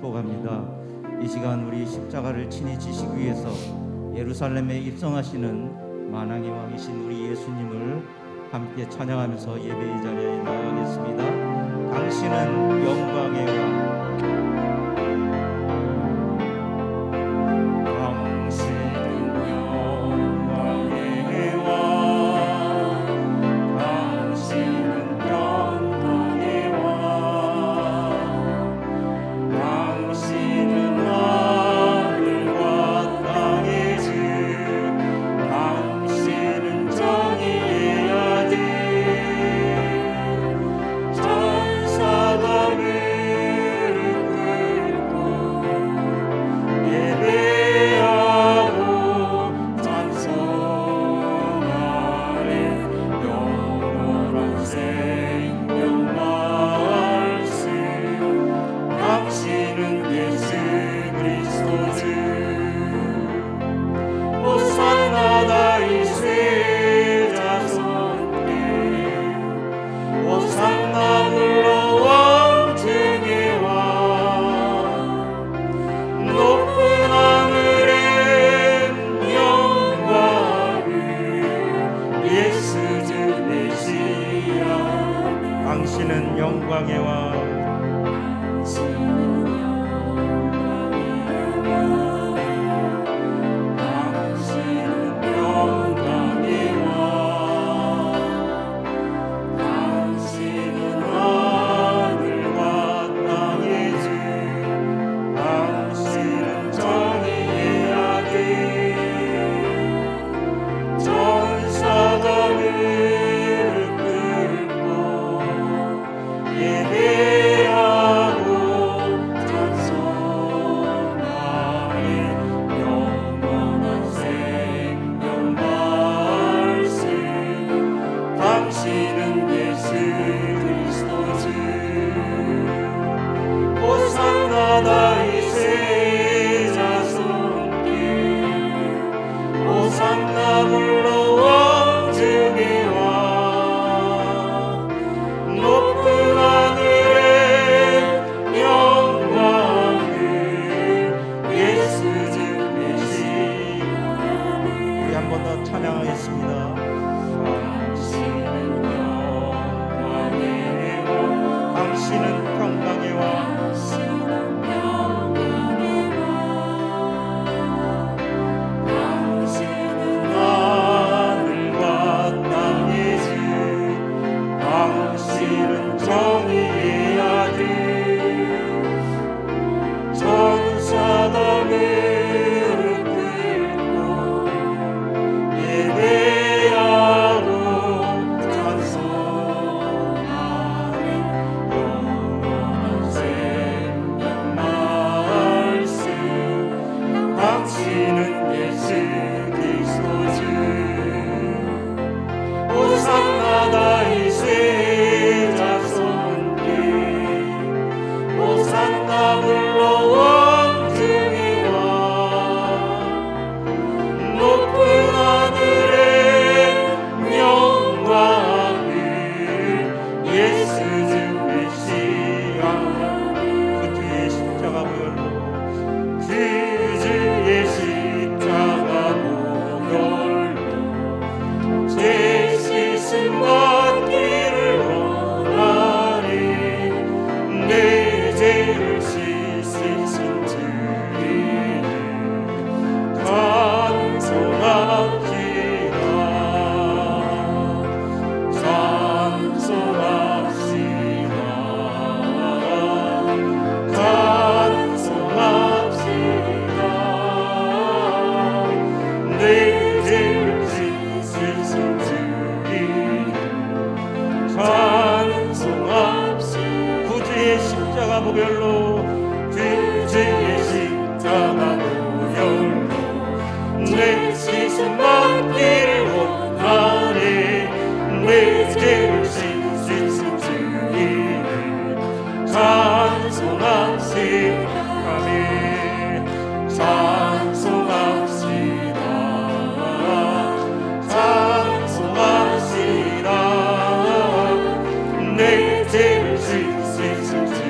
축복합니다. 이 시간 우리 십자가를 친히 지시기 위해서 예루살렘에 입성하시는 만왕의 왕이신 우리 예수님을 함께 찬양하면서 예배의 자리에 나아가겠습니다. 당신은 영광의 왕, 당신은 영광의 왕, 보혈로 주의 십자가 보혈로 내 씻음 받기를 원하네. 내 죄를 씻으신 주님을 찬송합시다. 찬송합시다. 찬송합시다. 내 죄를 씻으신 주님을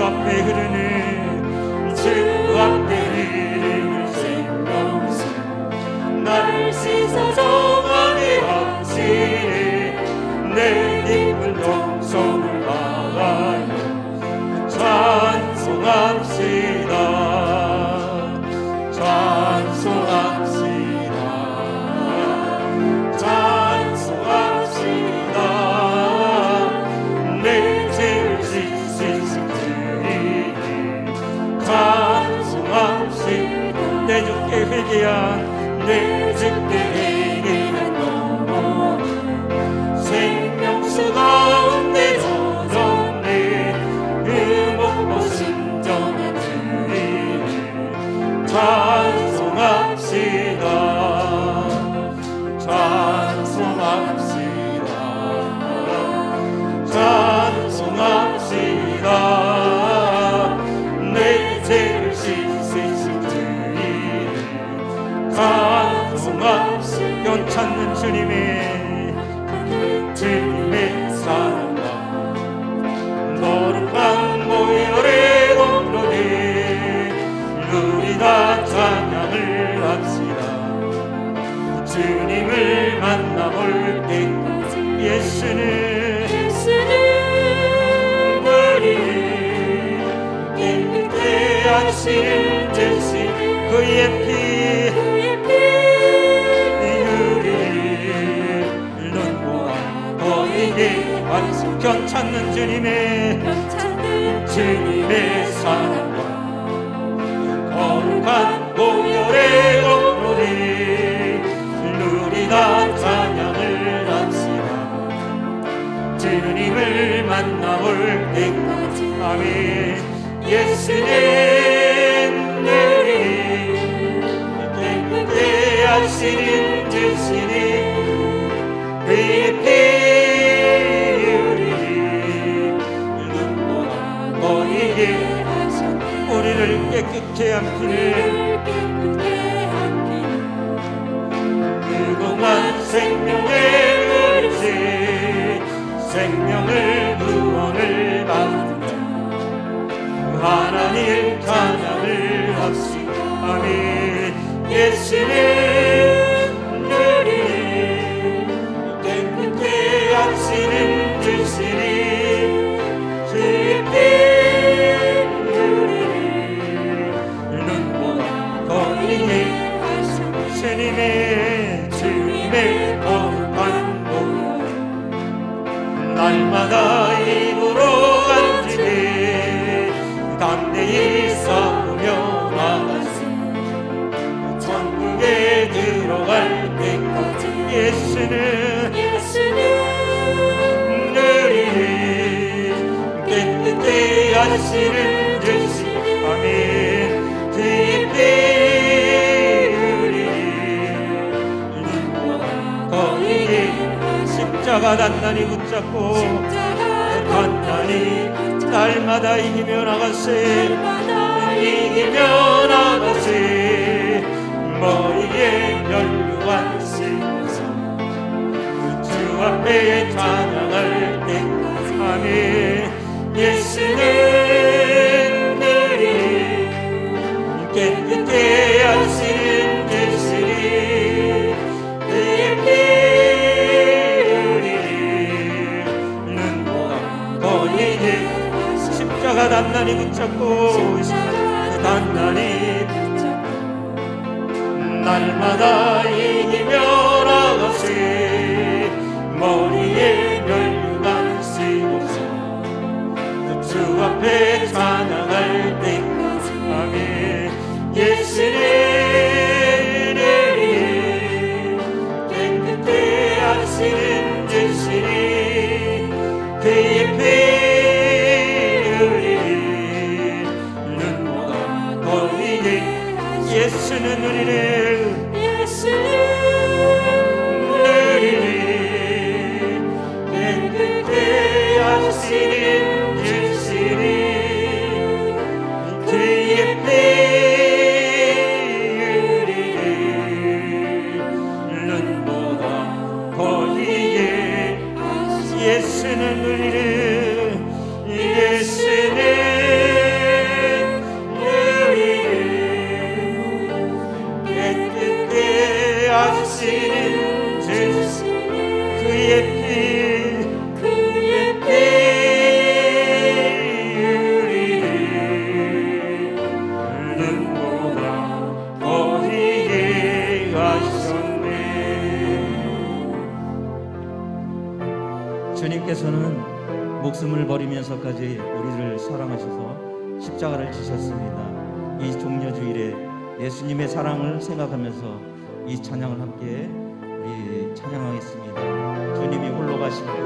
앞에 흐르는 주 앞에 흐르는 생명수 나를 씻어 정하게 하시네 내 깊은 동성을 다하여 찬송합시다 찬송합시다 찬송합시다 내 죄를 씻으신 주님 찬송합시다 내 주께 회개한 내 주께 회개한 영혼 생명수 가운데 젖었네 의롭고 신정한 주님 찬송합시다 찬송합시다 찬송합시다 내 죄를 씻으신 주님 찬송합시다 변찮는 주님의 사랑과 거룩한 보혈의 공로를 우리 다 찬양을 합시다 주님을 만나볼 때까지 예수는 우리를 깨끗게 하시는 대신 그의 피 우리를 눈보아 너에게 완성 견찮는 주님의 사랑과 거룩한 보혈의 공로를 우리 다 찬양을 합시다 주님을 만나볼 때까지 아멘 예수는 우리를 깨끗게 하시는 주시니 그의 피 우리를 눈보아 너에게 우리를 깨끗게 한 피는 무궁한 생명의 그릇이 생명을 구원을 받은 자 하나님 찬양을 합시다 아멘 예수는 우리를 깨끗게 하시는 주시니 주의 피 주님의 거룩한 보혈 날마다 입으로 간지니 담대히 싸우며 나가세 천국에 들어갈 때까지 예수는 우리를 깨끗게 하시는 주시 아멘 주의 피 십자가 단단히 붙잡고 단단히 날마다 이기며 나가세 머리에 면류관 씌워서 주 앞에 찬양할 때까지 아멘 예수는 우리를 깨끗게 하시는 주시니 그의 피 십자가 단단히 붙잡고 날마다 이기며 나가세 머리에 면류관 씌워서 주 앞에 찬양할 때까지 아멘 예수는 우리를 깨끗게 하시는 주시니 그의 피 예수는 우리를 깨끗게 하시는 주시니 그의 피 우리를 눈보다 거리게 예수는 우리를 예수는 목숨을 버리면서까지 우리를 사랑하셔서 십자가를 지셨습니다. 이 종려주일에 예수님의 사랑을 생각하면서 이 찬양을 함께 우리 찬양하겠습니다. 주님이 홀로 가신 길.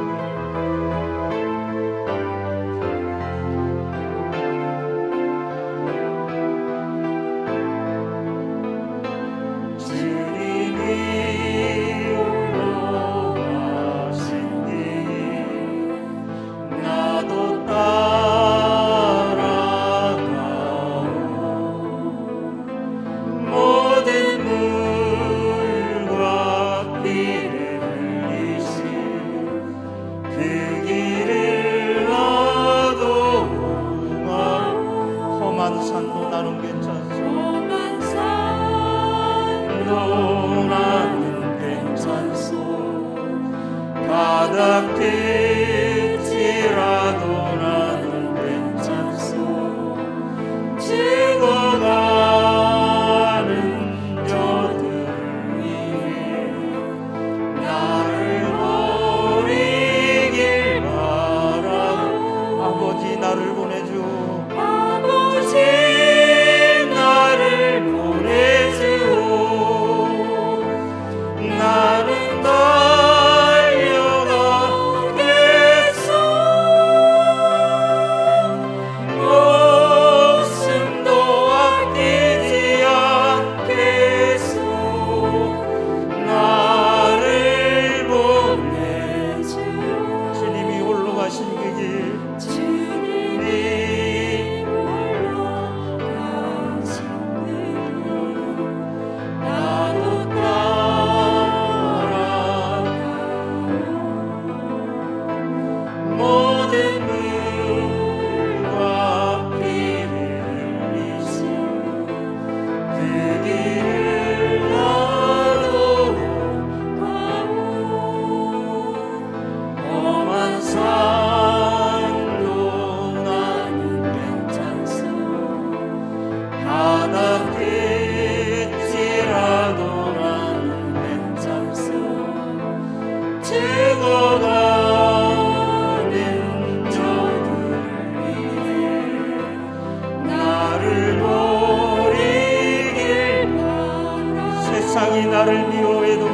세상이 나를 미워해도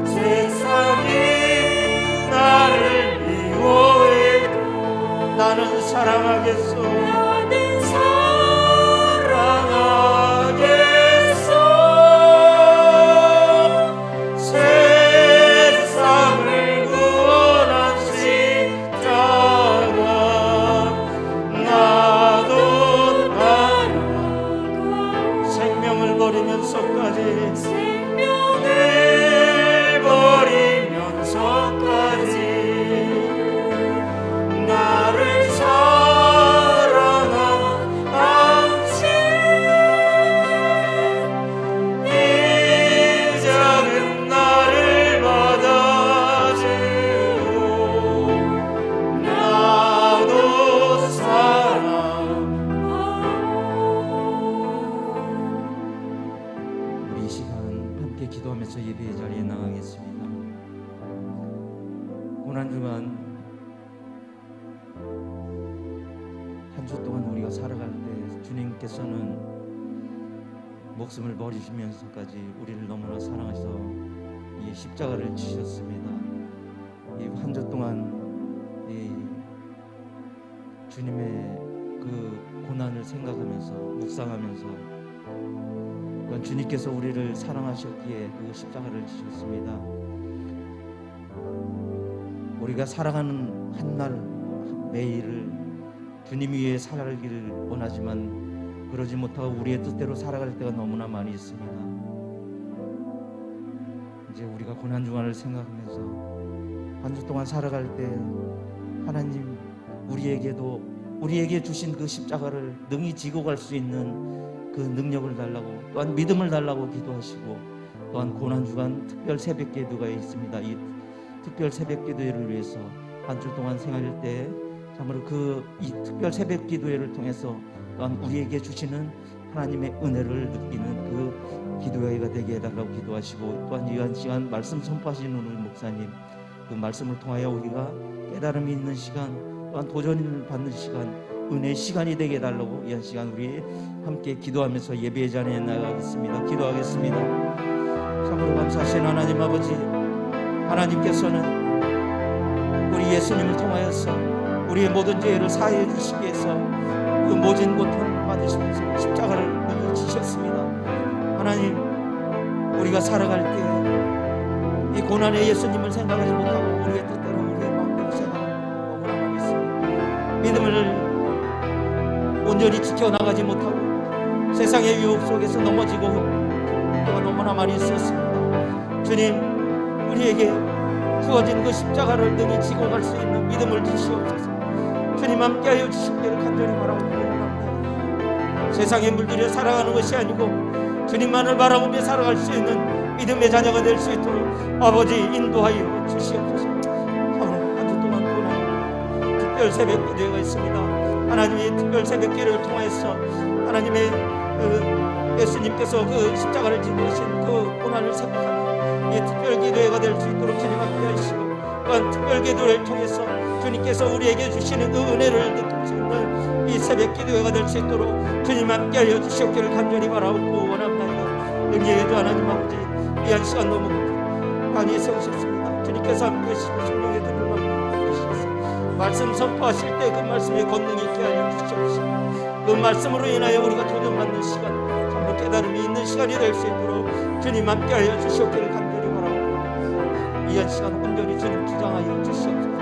세상이 나를 미워해도 나는 사랑하겠소. 나는 사랑하겠소. 세상을 구원한 십자가 나도 따라 생명을 버리면서까지 나를 사랑하지. 이제는 나를 받아주고 나도 사랑하오. 우리 이 시간 함께 기도하면서 예배의 자리에 나가겠습니다. 고난주간 한 주 동안 우리가 살아갈 때 주님께서는 목숨을 버리시면서까지 우리를 너무나 사랑하셔서 이 십자가를 지셨습니다. 이 한 주 동안 이 주님의 그 고난을 생각하면서 묵상하면서 주님께서 우리를 사랑하셨기에 그 십자가를 지셨습니다. 우리가 살아가는 한날 매일을 주님 위에 살아가기를 원하지만 그러지 못하고 우리의 뜻대로 살아갈 때가 너무나 많이 있습니다. 이제 우리가 고난주간을 생각하면서 한 주 동안 살아갈 때 하나님 우리에게 주신 그 십자가를 능히 지고 갈 수 있는 그 능력을 달라고, 또한 믿음을 달라고 기도하시고, 또한 고난주간 특별 새벽기도가 있습니다. 이 특별 새벽기도회를 위해서 한 주 동안 생활할 때 참으로 이 특별 새벽기도회를 통해서 또한 우리에게 주시는 하나님의 은혜를 느끼는 그 기도회가 되게 해달라고 기도하시고, 또한 이 시간 말씀 선포하시는 우리 목사님 그 말씀을 통하여 우리가 깨달음이 있는 시간, 또한 도전을 받는 시간, 은혜의 시간이 되게 해달라고 이 한 시간 우리 함께 기도하면서 예배의 자리에 나가겠습니다. 기도하겠습니다. 참으로 감사하신 하나님 아버지, 하나님께서는 우리 예수님을 통하여서 우리의 모든 죄를 사해해 주시기 위해서 그 모진 고통을 받으시면서 십자가를 능히 지셨습니다. 하나님, 우리가 살아갈 때 이 고난의 예수님을 생각하지 못하고 우리의 뜻대로 우리의 마음대로 생각하고 너무나 많이 있습니다. 믿음을 온전히 지켜나가지 못하고 세상의 유혹 속에서 넘어지고 때가 너무나 많이 있었습니다. 주님, 우리에게 주어진 그 십자가를 능히 지고 갈 수 있는 믿음을 주시옵소서. 주님 함께하여 주시기를 간절히 바라옵니다. 세상에 물들여 살아가는 것이 아니고 주님만을 바라보며 살아갈 수 있는 믿음의 자녀가 될 수 있도록 아버지 인도하여 주시옵소서. 오늘 한 주 동안 보낸 특별 새벽 기도회가 있습니다. 하나님의 특별 새벽 기도를 통해서 하나님의 예수님께서 그 십자가를 지고 오신 그 고난을 생각하는 이 특별 기도회가 될 수 있도록 주님 함께하시고, 또한 특별 기도를 통해서 주님께서 우리에게 주시는 그 은혜를 느낄 수 있는 이 새벽 기도회가 될 수 있도록 주님 함께하여 주시옵기를 간절히 바라옵고 원합니다. 영예의 주 하나님 아버지, 이 한 시간 너무 많이 세우셨습니다. 주님께서 함께하시고 성령의 들을 맡기시옵소서. 말씀 선포하실 때 그 말씀에 권능이 있게 하여 주시옵소서. 그 말씀으로 인하여 우리가 도전받는 시간, 참으로 깨달음이 있는 시간이 될 수 있도록 주님 함께하여 주시옵기를 간절히 바라옵고, 이 한 시간 온전히 주님 주장하여 주시옵소서.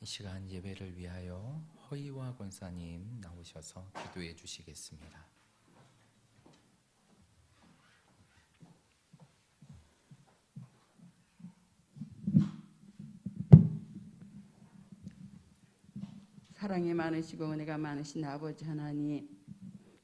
이 시간 예배를 위하여 허이와 권사님 나오셔서 기도해 주시겠습니다. 사랑이 많으시고 은혜가 많으신 아버지 하나님,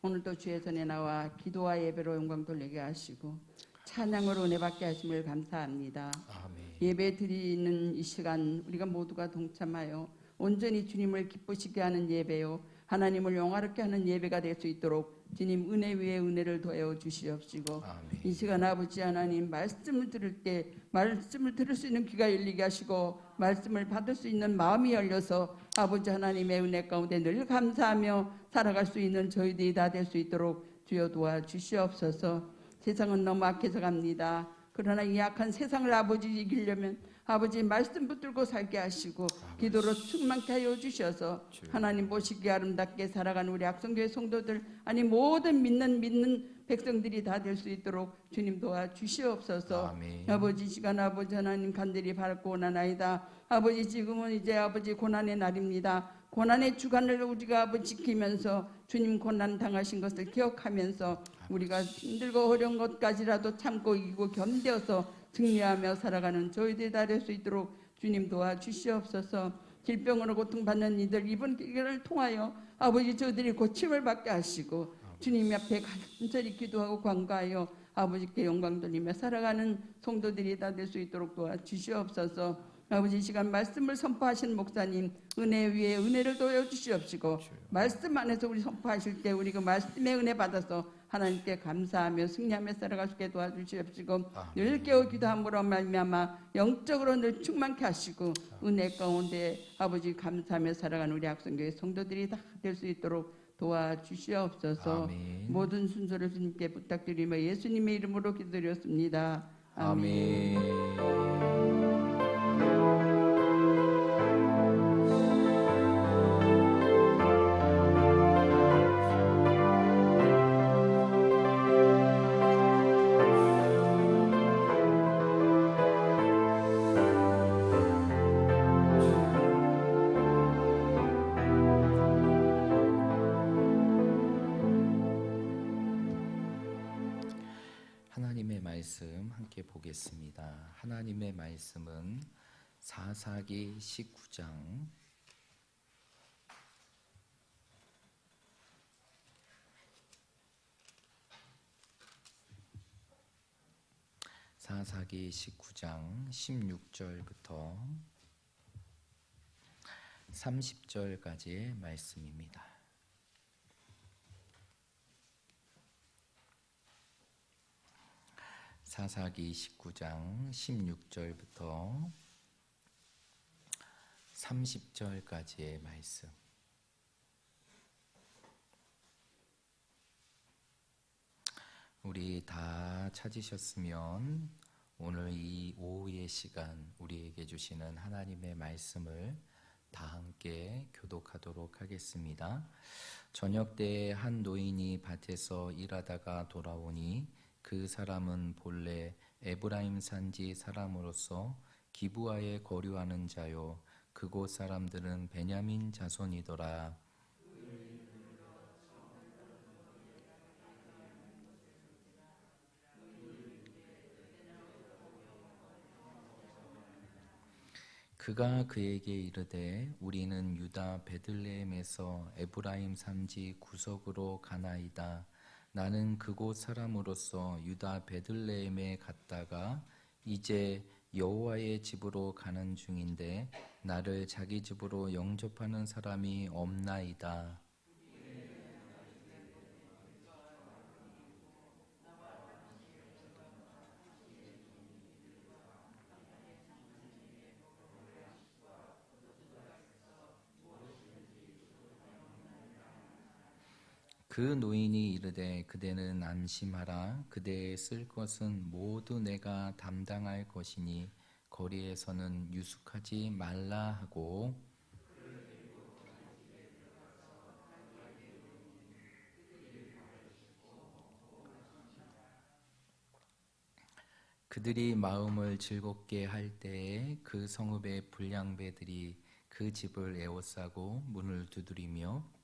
오늘도 주의 손에 나와 기도와 예배로 영광 돌리게 하시고 찬양으로 은혜 받게 하심을 감사합니다. 아멘. 예배 드리는 이 시간 우리가 모두가 동참하여 온전히 주님을 기쁘시게 하는 예배요, 하나님을 영화롭게 하는 예배가 될 수 있도록 주님 은혜 위에 은혜를 더해 주시옵시고, 아멘. 이 시간 아버지 하나님 말씀을 들을 때 말씀을 들을 수 있는 귀가 열리게 하시고 말씀을 받을 수 있는 마음이 열려서 아버지 하나님의 은혜 가운데 늘 감사하며 살아갈 수 있는 저희들이 다 될 수 있도록 주여 도와주시옵소서. 세상은 너무 악해져 갑니다. 그러나 이 악한 세상을 아버지 이기려면 아버지 말씀 붙들고 살게 하시고 기도로 충만케 하여 주셔서 하나님 보시기에 아름답게 살아가는 우리 악성교회 성도들, 아니 모든 믿는 백성들이 다 될 수 있도록 주님 도와주시옵소서. 아멘. 아버지 시간 아버지 하나님 간절히 바라고 원하나이다. 아버지 지금은 이제 아버지 고난의 날입니다. 고난의 주간을 우리가 아버지 지키면서 주님 고난 당하신 것을 기억하면서 우리가 힘들고 어려운 것까지라도 참고 이기고 견뎌서 승리하며 살아가는 저희들이 다 될 수 있도록 주님 도와주시옵소서. 질병으로 고통받는 이들 이번 기회를 통하여 아버지 저희들이 고침을 받게 하시고 주님 앞에 간절히 기도하고 간구하여 아버지께 영광 돌리며 살아가는 성도들이 다 될 수 있도록 도와주시옵소서. 아버지 시간 말씀을 선포하신 목사님 은혜 위에 은혜를 더해 주시옵시고, 말씀 안에서 우리 선포하실 때 우리 그 말씀의 은혜 받아서 하나님께 감사하며 승리하며 살아갈 수 있게 도와주시옵시고, 늘 깨어 기도함으로 말미암아 영적으로 늘 충만케 하시고 은혜 가운데 아버지 감사하며 살아가는 우리 악성교회 성도들이 다 될 수 있도록 도와주시옵소서. 아멘. 모든 순서를 주님께 부탁드리며 예수님의 이름으로 기도드렸습니다. 아멘. 하나님의 말씀 함께 보겠습니다. 하나님의 말씀은 사사기 19장 16절부터 30절까지의 말씀입니다. 사사기 19장 16절부터 30절까지의 말씀. 우리 다 찾으셨으면 오늘 이 오후의 시간 우리에게 주시는 하나님의 말씀을 다 함께 교독하도록 하겠습니다. 저녁 때에 한 노인이 밭에서 일하다가 돌아오니 그 사람은 본래 에브라임 산지 사람으로서 기브아에 거류하는 자요 그곳 사람들은 베냐민 자손이더라. 그가 그에게 이르되 우리는 유다 베들레헴에서 에브라임 산지 구석으로 가나이다. 나는 그곳 사람으로서 유다 베들레헴에 갔다가 이제 여호와의 집으로 가는 중인데 나를 자기 집으로 영접하는 사람이 없나이다. 그 노인이 이르되 그대는 안심하라. 그대의 쓸 것은 모두 내가 담당할 것이니 거리에서는 유숙하지 말라 하고 그들이 마음을 즐겁게 할 때에 그 성읍의 불량배들이 그 집을 에워싸고 문을 두드리며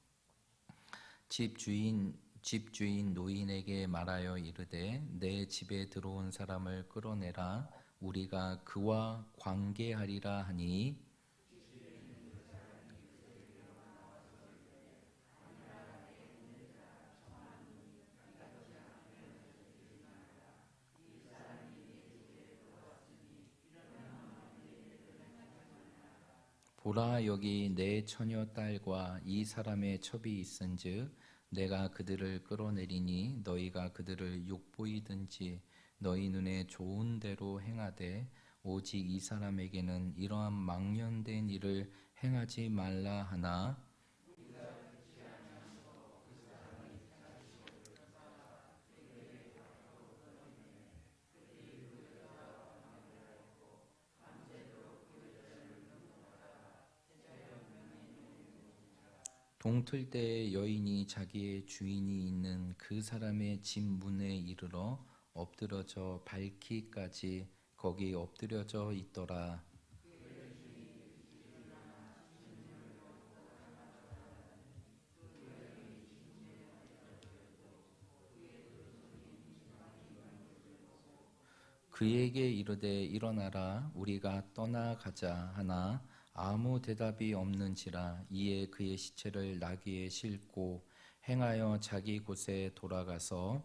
집주인 노인에게 말하여 이르되 내 집에 들어온 사람을 끌어내라. 우리가 그와 관계하리라 하니 보라 여기 내 처녀 딸과 이 사람의 첩이 있은즉 내가 그들을 끌어내리니 너희가 그들을 욕보이든지 너희 눈에 좋은 대로 행하되 오직 이 사람에게는 이러한 망령된 일을 행하지 말라 하나 동틀 때에 여인이 자기의 주인이 있는 그 사람의 집 문에 이르러 엎드러져 밟기까지 거기 엎드려져 있더라. 그에게 이르되 일어나라 우리가 떠나가자 하나 아무 대답이 없는지라. 이에 그의 시체를 나귀에 싣고 행하여 자기 곳에 돌아가서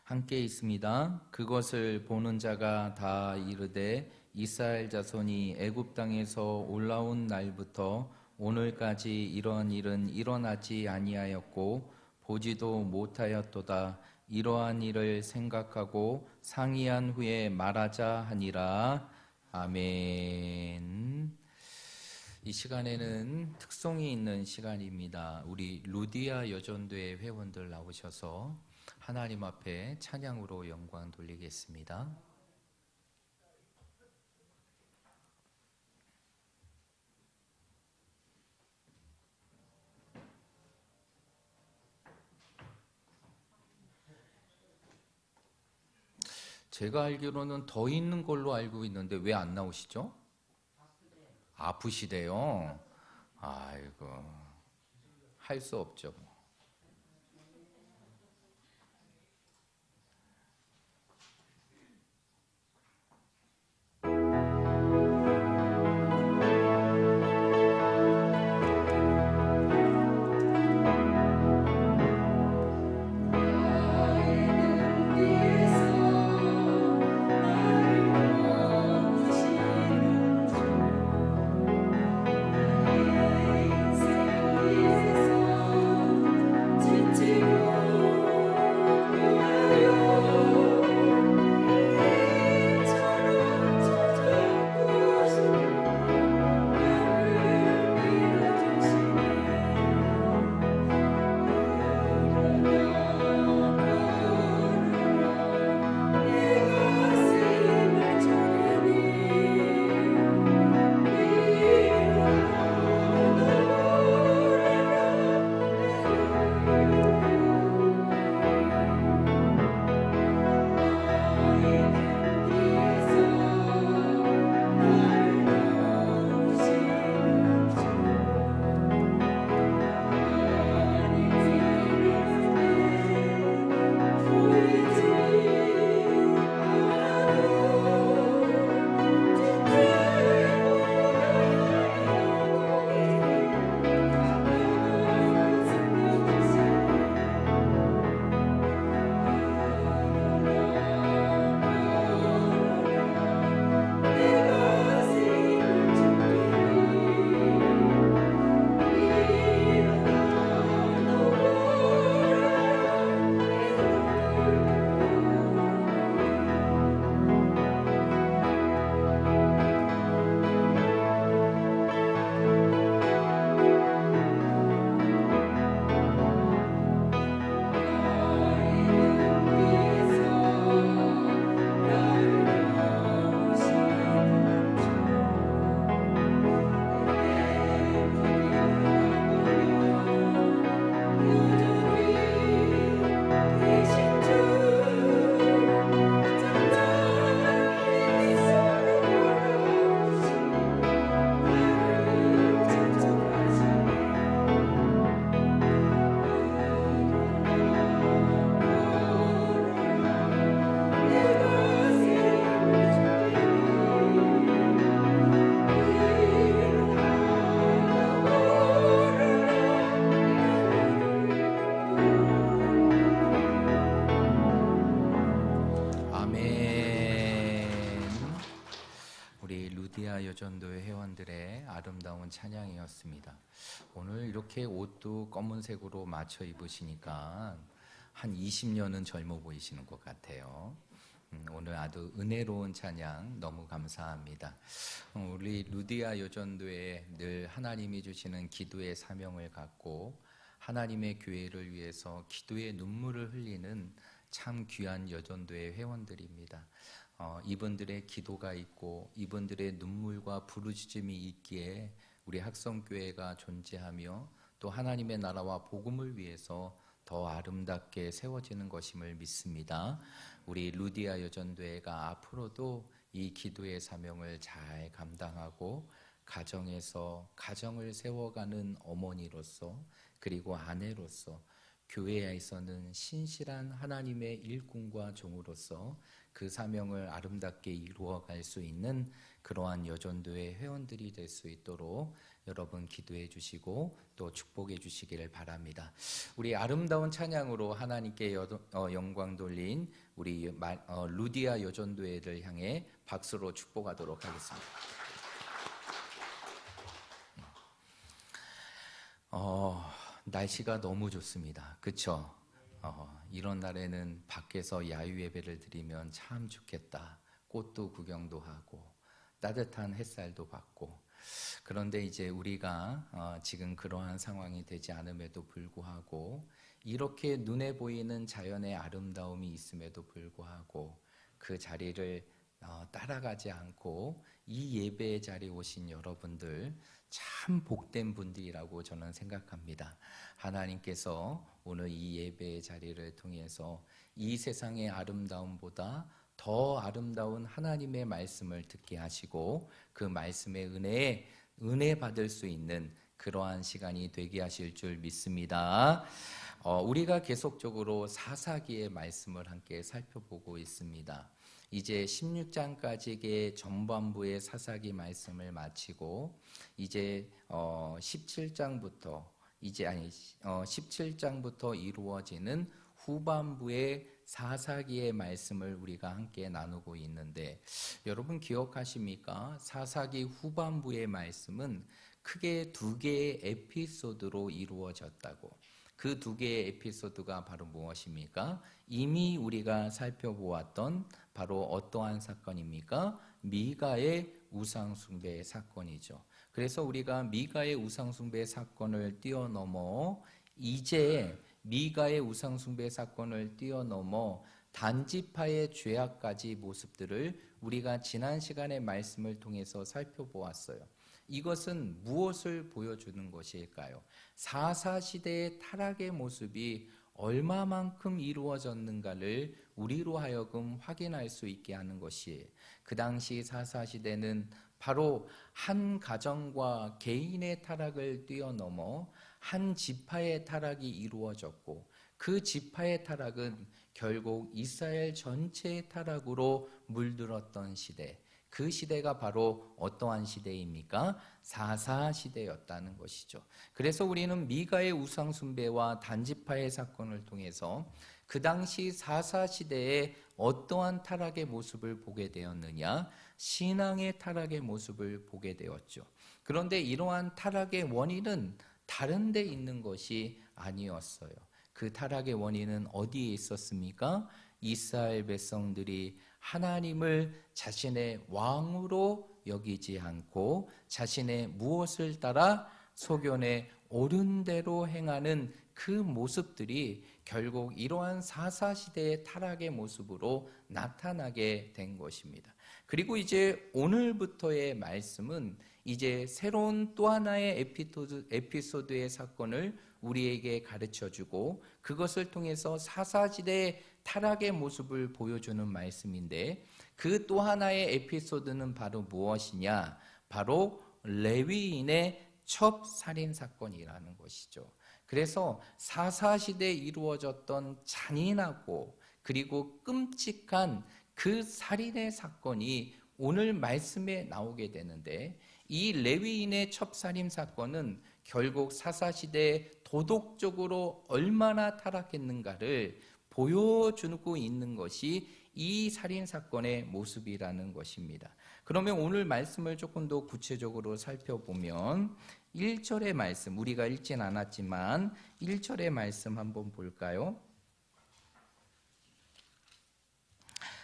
함께 있습니다. 그것을 보는 자가 다 이르되 이스라엘 자손이 애굽 땅에서 올라온 날부터 오늘까지 이런 일은 일어나지 아니하였고 보지도 못하였도다. 이러한 일을 생각하고 상의한 후에 말하자 하니라. 아멘. 이 시간에는 특성이 있는 시간입니다. 우리 루디아 여전도회 회원들 나오셔서 하나님 앞에 찬양으로 영광 돌리겠습니다. 제가 알기로는 더 있는 걸로 알고 있는데 왜 안 나오시죠? 아프시대요. 아이고, 할 수 없죠. 우리 루디아 여전도회 회원들의 아름다운 찬양이었습니다. 오늘 이렇게 옷도 검은색으로 맞춰 입으시니까 한 20년은 젊어 보이시는 것 같아요. 오늘 아주 은혜로운 찬양 너무 감사합니다. 우리 루디아 여전도에 늘 하나님이 주시는 기도의 사명을 갖고 하나님의 교회를 위해서 기도의 눈물을 흘리는 참 귀한 여전도의 회원들입니다. 이분들의 기도가 있고 이분들의 눈물과 부르짖음이 있기에 우리 학성교회가 존재하며 또 하나님의 나라와 복음을 위해서 더 아름답게 세워지는 것임을 믿습니다. 우리 루디아 여전도회가 앞으로도 이 기도의 사명을 잘 감당하고 가정에서 가정을 세워가는 어머니로서 그리고 아내로서 교회에서는 신실한 하나님의 일꾼과 종으로서 그 사명을 아름답게 이루어갈 수 있는 그러한 여전도의 회원들이 될 수 있도록 여러분 기도해 주시고 또 축복해 주시기를 바랍니다. 우리 아름다운 찬양으로 하나님께 영광 돌린 우리 루디아 여전도회를 향해 박수로 축복하도록 하겠습니다. 날씨가 너무 좋습니다. 그렇죠? 이런 날에는 밖에서 야유 예배를 드리면 참 좋겠다. 꽃도 구경도 하고 따뜻한 햇살도 받고. 그런데 이제 우리가 지금 그러한 상황이 되지 않음에도 불구하고 이렇게 눈에 보이는 자연의 아름다움이 있음에도 불구하고 그 자리를 따라가지 않고 이 예배의 자리에 오신 여러분들 참 복된 분들이라고 저는 생각합니다. 하나님께서 오늘 이 예배의 자리를 통해서 이 세상의 아름다움보다 더 아름다운 하나님의 말씀을 듣게 하시고 그 말씀의 은혜 받을 수 있는 그러한 시간이 되게 하실 줄 믿습니다. 우리가 계속적으로 사사기의 말씀을 함께 살펴보고 있습니다. 이제 16장까지의 전반부의 사사기 말씀을 마치고 이제 17장부터 이루어지는 후반부의 사사기의 말씀을 우리가 함께 나누고 있는데 여러분 기억하십니까? 사사기 후반부의 말씀은 크게 두 개의 에피소드로 이루어졌다고. 그 두 개의 에피소드가 바로 무엇입니까? 이미 우리가 살펴보았던 바로 어떠한 사건입니까? 미가의 우상숭배 사건이죠. 그래서 우리가 미가의 우상숭배 사건을 뛰어넘어 이제 미가의 우상숭배 사건을 뛰어넘어 단지파의 죄악까지 모습들을 우리가 지난 시간의 말씀을 통해서 살펴보았어요. 이것은 무엇을 보여주는 것일까요? 사사시대의 타락의 모습이 얼마만큼 이루어졌는가를 우리로 하여금 확인할 수 있게 하는 것이에요. 그 당시 사사시대는 바로 한 가정과 개인의 타락을 뛰어넘어 한 지파의 타락이 이루어졌고 그 지파의 타락은 결국 이스라엘 전체의 타락으로 물들었던 시대. 그 시대가 바로 어떠한 시대입니까? 사사시대였다는 것이죠. 그래서 우리는 미가의 우상숭배와 단지파의 사건을 통해서 그 당시 사사시대에 어떠한 타락의 모습을 보게 되었느냐? 신앙의 타락의 모습을 보게 되었죠. 그런데 이러한 타락의 원인은 다른 데 있는 것이 아니었어요. 그 타락의 원인은 어디에 있었습니까? 이스라엘 백성들이 하나님을 자신의 왕으로 여기지 않고 자신의 무엇을 따라 소견에 옳은 대로 행하는 그 모습들이 결국 이러한 사사시대의 타락의 모습으로 나타나게 된 것입니다. 그리고 이제 오늘부터의 말씀은 이제 새로운 또 하나의 에피소드의 사건을 우리에게 가르쳐주고 그것을 통해서 사사시대의 타락의 모습을 보여주는 말씀인데 그 또 하나의 에피소드는 바로 무엇이냐? 바로 레위인의 첩살인 사건이라는 것이죠. 그래서 사사시대에 이루어졌던 잔인하고 그리고 끔찍한 그 살인의 사건이 오늘 말씀에 나오게 되는데 이 레위인의 첩살인 사건은 결국 사사시대에 도덕적으로 얼마나 타락했는가를 보여주고 있는 것이 이 살인 사건의 모습이라는 것입니다. 그러면 오늘 말씀을 조금 더 구체적으로 살펴보면 1절의 말씀, 우리가 읽진 않았지만 1절의 말씀 한번 볼까요?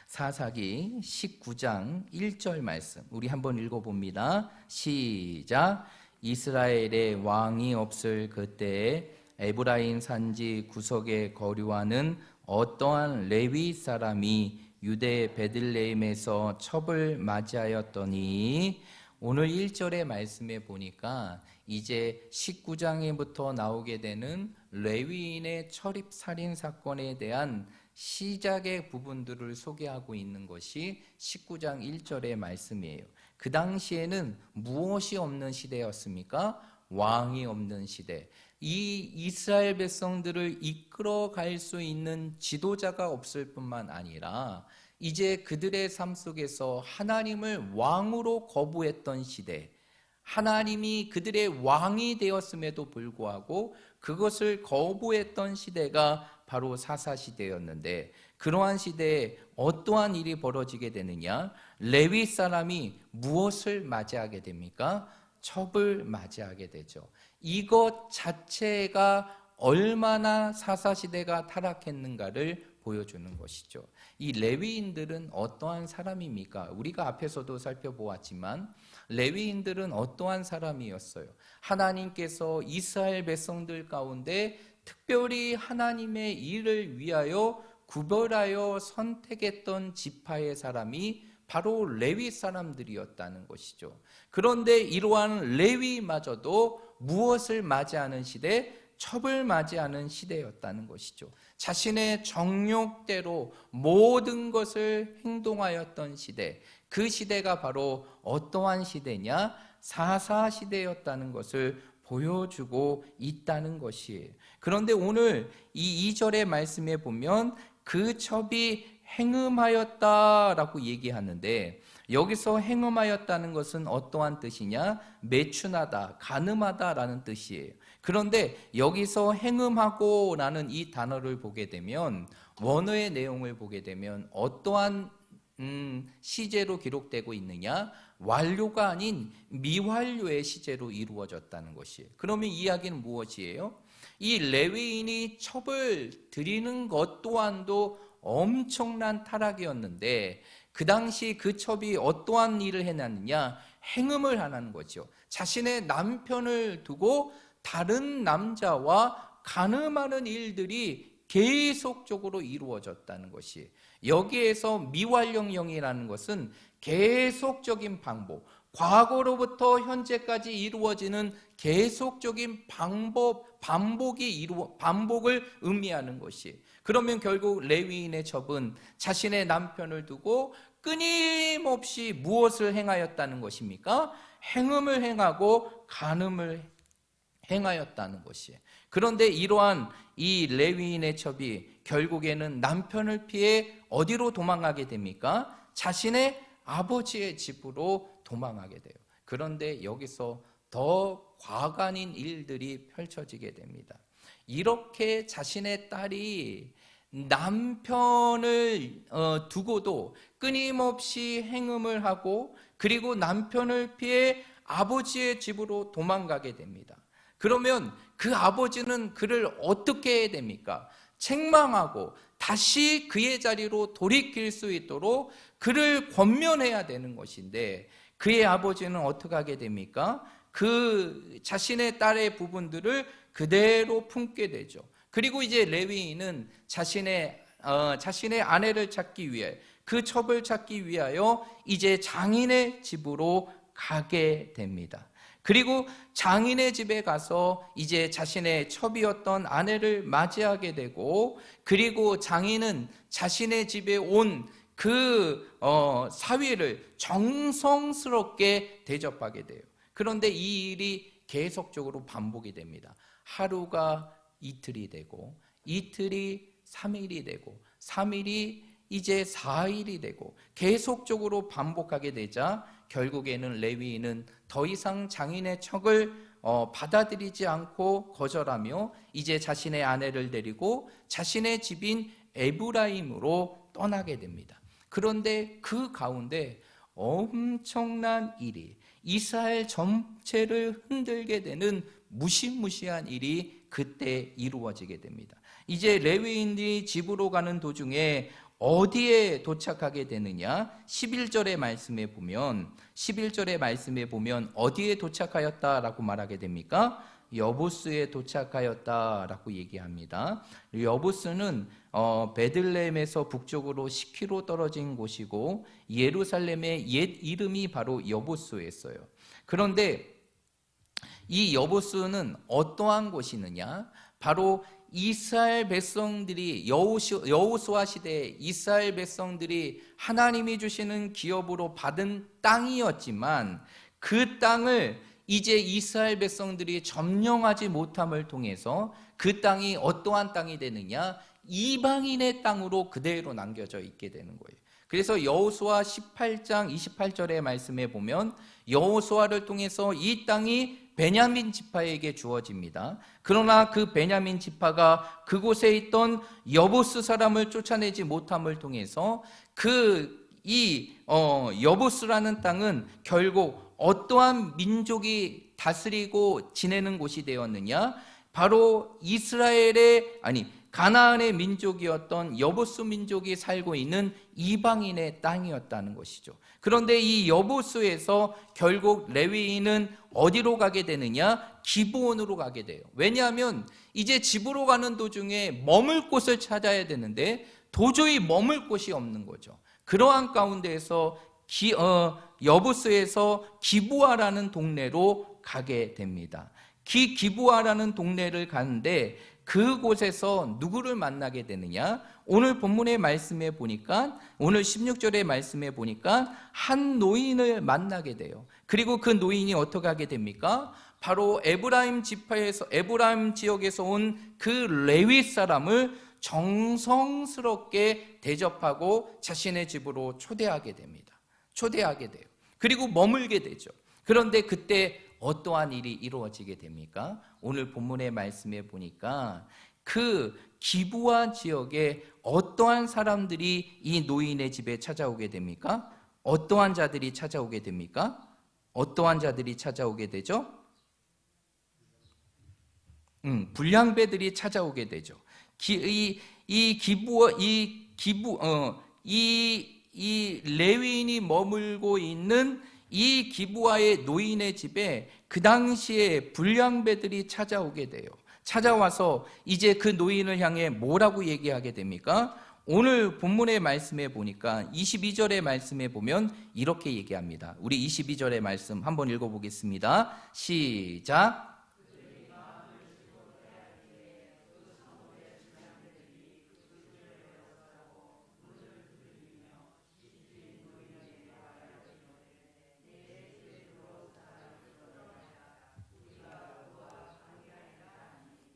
사사기 19장 1절 말씀 우리 한번 읽어봅니다. 시작. 이스라엘에 왕이 없을 그때에 에브라임 산지 구석에 거류하는 어떠한 레위 사람이 유대 베들레헴에서 첩을 맞이하였더니, 오늘 1절의 말씀에 보니까 이제 19장에부터 나오게 되는 레위인의 철입 살인 사건에 대한 시작의 부분들을 소개하고 있는 것이 19장 1절의 말씀이에요. 그 당시에는 무엇이 없는 시대였습니까? 왕이 없는 시대. 이 이스라엘 백성들을 이끌어 갈 수 있는 지도자가 없을 뿐만 아니라 이제 그들의 삶 속에서 하나님을 왕으로 거부했던 시대, 하나님이 그들의 왕이 되었음에도 불구하고 그것을 거부했던 시대가 바로 사사시대였는데, 그러한 시대에 어떠한 일이 벌어지게 되느냐? 레위 사람이 무엇을 맞이하게 됩니까? 첩을 맞이하게 되죠. 이것 자체가 얼마나 사사시대가 타락했는가를 보여주는 것이죠. 이 레위인들은 어떠한 사람입니까? 우리가 앞에서도 살펴보았지만 레위인들은 어떠한 사람이었어요? 하나님께서 이스라엘 백성들 가운데 특별히 하나님의 일을 위하여 구별하여 선택했던 지파의 사람이 바로 레위 사람들이었다는 것이죠. 그런데 이러한 레위마저도 무엇을 맞이하는 시대? 첩을 맞이하는 시대였다는 것이죠. 자신의 정욕대로 모든 것을 행동하였던 시대, 그 시대가 바로 어떠한 시대냐? 사사시대였다는 것을 보여주고 있다는 것이에요. 그런데 오늘 이 2절의 말씀에 보면 그 첩이 행음하였다라고 얘기하는데, 여기서 행음하였다는 것은 어떠한 뜻이냐? 매춘하다, 간음하다라는 뜻이에요. 그런데 여기서 행음하고라는 이 단어를 보게 되면, 원어의 내용을 보게 되면 어떠한 시제로 기록되고 있느냐? 완료가 아닌 미완료의 시제로 이루어졌다는 것이에요. 그러면 이 이야기는 무엇이에요? 이 레위인이 첩을 드리는 것 또한도 엄청난 타락이었는데, 그 당시 그 첩이 어떠한 일을 해놨느냐? 행음을 하는 거죠. 자신의 남편을 두고 다른 남자와 간음하는 일들이 계속적으로 이루어졌다는 것이, 여기에서 미완료형이라는 것은 계속적인 반복, 과거로부터 현재까지 이루어지는 계속적인 반복을 의미하는 것이, 그러면 결국 레위인의 첩은 자신의 남편을 두고 끊임없이 무엇을 행하였다는 것입니까? 행음을 행하고 간음을 행하였다는 것이에요. 그런데 이러한 이 레위인의 첩이 결국에는 남편을 피해 어디로 도망가게 됩니까? 자신의 아버지의 집으로 도망하게 돼요. 그런데 여기서 더 과간인 일들이 펼쳐지게 됩니다. 이렇게 자신의 딸이 남편을 두고도 끊임없이 행음을 하고, 그리고 남편을 피해 아버지의 집으로 도망가게 됩니다. 그러면 그 아버지는 그를 어떻게 해야 됩니까? 책망하고 다시 그의 자리로 돌이킬 수 있도록 그를 권면해야 되는 것인데, 그의 아버지는 어떻게 하게 됩니까? 그 자신의 딸의 부분들을 그대로 품게 되죠. 그리고 이제 레위인은 자신의 아내를 찾기 위해, 그 첩을 찾기 위하여 이제 장인의 집으로 가게 됩니다. 그리고 장인의 집에 가서 이제 자신의 첩이었던 아내를 맞이하게 되고, 그리고 장인은 자신의 집에 온 그 사위를 정성스럽게 대접하게 돼요. 그런데 이 일이 계속적으로 반복이 됩니다. 하루가 이틀이 되고, 이틀이 3일이 되고, 3일이 이제 4일이 되고, 계속적으로 반복하게 되자 결국에는 레위인은 더 이상 장인의 척을 받아들이지 않고 거절하며 이제 자신의 아내를 데리고 자신의 집인 에브라임으로 떠나게 됩니다. 그런데 그 가운데 엄청난 일이, 이스라엘 전체를 흔들게 되는 무시무시한 일이 그때 이루어지게 됩니다. 이제 레위인들이 집으로 가는 도중에 어디에 도착하게 되느냐? 11절의 말씀에 보면 어디에 도착하였다라고 말하게 됩니까? 여보스에 도착하였다라고 얘기합니다. 여보스는 베들레헴에서 북쪽으로 10km 떨어진 곳이고 예루살렘의 옛 이름이 바로 여보스였어요. 그런데 이 여보스는 어떠한 곳이느냐? 바로 이스라엘 백성들이 여호수아 시대에 이스라엘 백성들이 하나님이 주시는 기업으로 받은 땅이었지만 그 땅을 이제 이스라엘 백성들이 점령하지 못함을 통해서 그 땅이 어떠한 땅이 되느냐? 이방인의 땅으로 그대로 남겨져 있게 되는 거예요. 그래서 여호수아 18장 28절의 말씀에 보면 여호수아를 통해서 이 땅이 베냐민 지파에게 주어집니다. 그러나 그 베냐민 지파가 그곳에 있던 여보스 사람을 쫓아내지 못함을 통해서 여보스라는 땅은 결국 어떠한 민족이 다스리고 지내는 곳이 되었느냐? 바로 가나안의 민족이었던 여보스 민족이 살고 있는 이방인의 땅이었다는 것이죠. 그런데 이 여보스에서 결국 레위인은 어디로 가게 되느냐? 기브온으로 가게 돼요. 왜냐하면 이제 집으로 가는 도중에 머물 곳을 찾아야 되는데 도저히 머물 곳이 없는 거죠. 그러한 가운데에서 여보스에서 기브아라는 동네로 가게 됩니다. 기브아라는 동네를 가는데 그곳에서 누구를 만나게 되느냐? 오늘 본문의 말씀에 보니까, 오늘 16절의 말씀에 보니까 한 노인을 만나게 돼요. 그리고 그 노인이 어떻게 하게 됩니까? 바로 에브라임 지역에서 온 그 레위 사람을 정성스럽게 대접하고 자신의 집으로 초대하게 됩니다. 초대하게 돼요. 그리고 머물게 되죠. 그런데 그때 어떠한 일이 이루어지게 됩니까? 오늘 본문의 말씀에 보니까 그 기브아 지역에 어떠한 사람들이 이 노인의 집에 찾아오게 됩니까? 어떠한 자들이 찾아오게 됩니까? 어떠한 자들이 찾아오게 되죠? 불량배들이 찾아오게 되죠. 이 레위인이 머물고 있는 이 기브아의 노인의 집에 그 당시에 불량배들이 찾아오게 돼요. 찾아와서 이제 그 노인을 향해 뭐라고 얘기하게 됩니까? 오늘 본문의 말씀에 보니까 22절의 말씀에 보면 이렇게 얘기합니다. 우리 22절의 말씀 한번 읽어보겠습니다. 시작.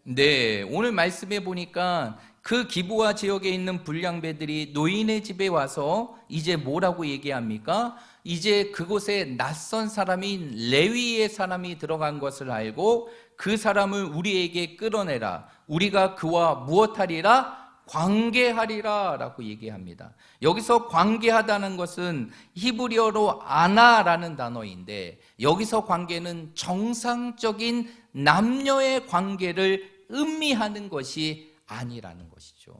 네, 오늘 말씀에 보니까 그 기브아 지역에 있는 불량배들이 노인의 집에 와서 이제 뭐라고 얘기합니까? 이제 그곳에 낯선 사람인 레위의 사람이 들어간 것을 알고 그 사람을 우리에게 끌어내라. 우리가 그와 무엇하리라? 관계하리라 라고 얘기합니다. 여기서 관계하다는 것은 히브리어로 아나라는 단어인데 여기서 관계는 정상적인 남녀의 관계를 의미하는 것이 아니라는 것이죠.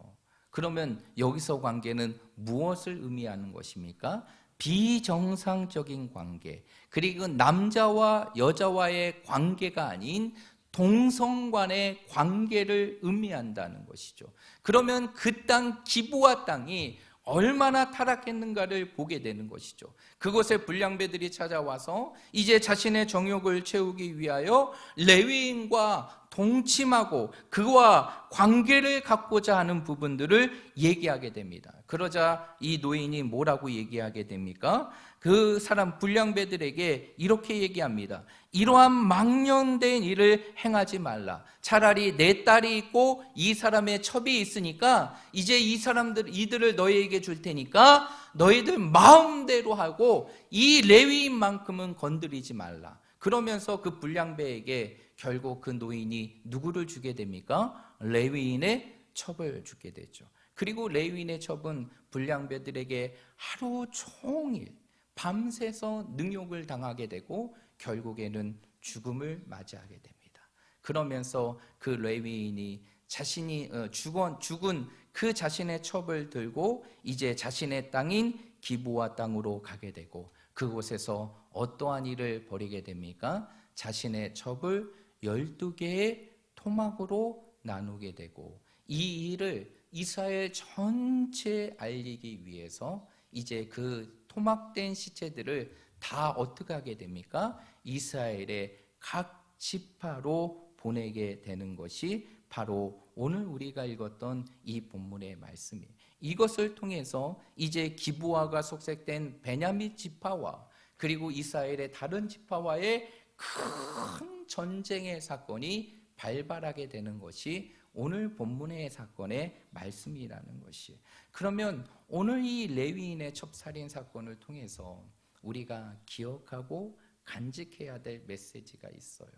그러면 여기서 관계는 무엇을 의미하는 것입니까? 비정상적인 관계, 그리고 남자와 여자와의 관계가 아닌 동성 간의 관계를 의미한다는 것이죠. 그러면 그 땅 기브아 땅이 얼마나 타락했는가를 보게 되는 것이죠. 그곳에 불량배들이 찾아와서 이제 자신의 정욕을 채우기 위하여 레위인과 동침하고 그와 관계를 갖고자 하는 부분들을 얘기하게 됩니다. 그러자 이 노인이 뭐라고 얘기하게 됩니까? 그 사람 불량배들에게 이렇게 얘기합니다. 이러한 망령된 일을 행하지 말라. 차라리 내 딸이 있고 이 사람의 첩이 있으니까 이제 이들을 너희에게 줄 테니까 너희들 마음대로 하고 이 레위인만큼은 건드리지 말라. 그러면서 그 불량배에게 결국 그 노인이 누구를 주게 됩니까? 레위인의 첩을 주게 되죠. 그리고 레위인의 첩은 불량배들에게 하루 종일 밤새서 능욕을 당하게 되고 결국에는 죽음을 맞이하게 됩니다. 그러면서 그 레위인이 자신이 죽은 그 자신의 첩을 들고 이제 자신의 땅인 기브아 땅으로 가게 되고 그곳에서 어떠한 일을 벌이게 됩니까? 자신의 첩을 12개의 토막으로 나누게 되고 이 일을 이스라엘 전체에 알리기 위해서 이제 그 토막된 시체들을 다 어떻게 하게 됩니까? 이스라엘의 각 지파로 보내게 되는 것이 바로 오늘 우리가 읽었던 이 본문의 말씀이에요. 이것을 통해서 이제 기브아가 속색된 베냐민 지파와 그리고 이스라엘의 다른 지파와의 큰 전쟁의 사건이 발발하게 되는 것이 오늘 본문의 사건의 말씀이라는 것이. 그러면 오늘 이 레위인의 첩살인 사건을 통해서 우리가 기억하고 간직해야 될 메시지가 있어요.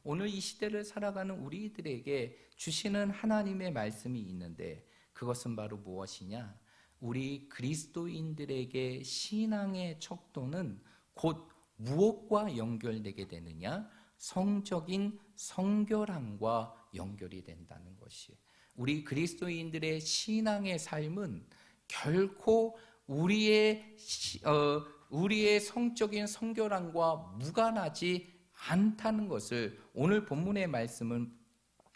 오늘 이 시대를 살아가는 우리들에게 주시는 하나님의 말씀이 있는데 그것은 바로 무엇이냐? 우리 그리스도인들에게 신앙의 척도는 곧 무엇과 연결되게 되느냐? 성적인 성결함과 연결이 된다는 것이. 우리 그리스도인들의 신앙의 삶은 결코 우리의 성적인 성결함과 무관하지 않다는 것을 오늘 본문의 말씀은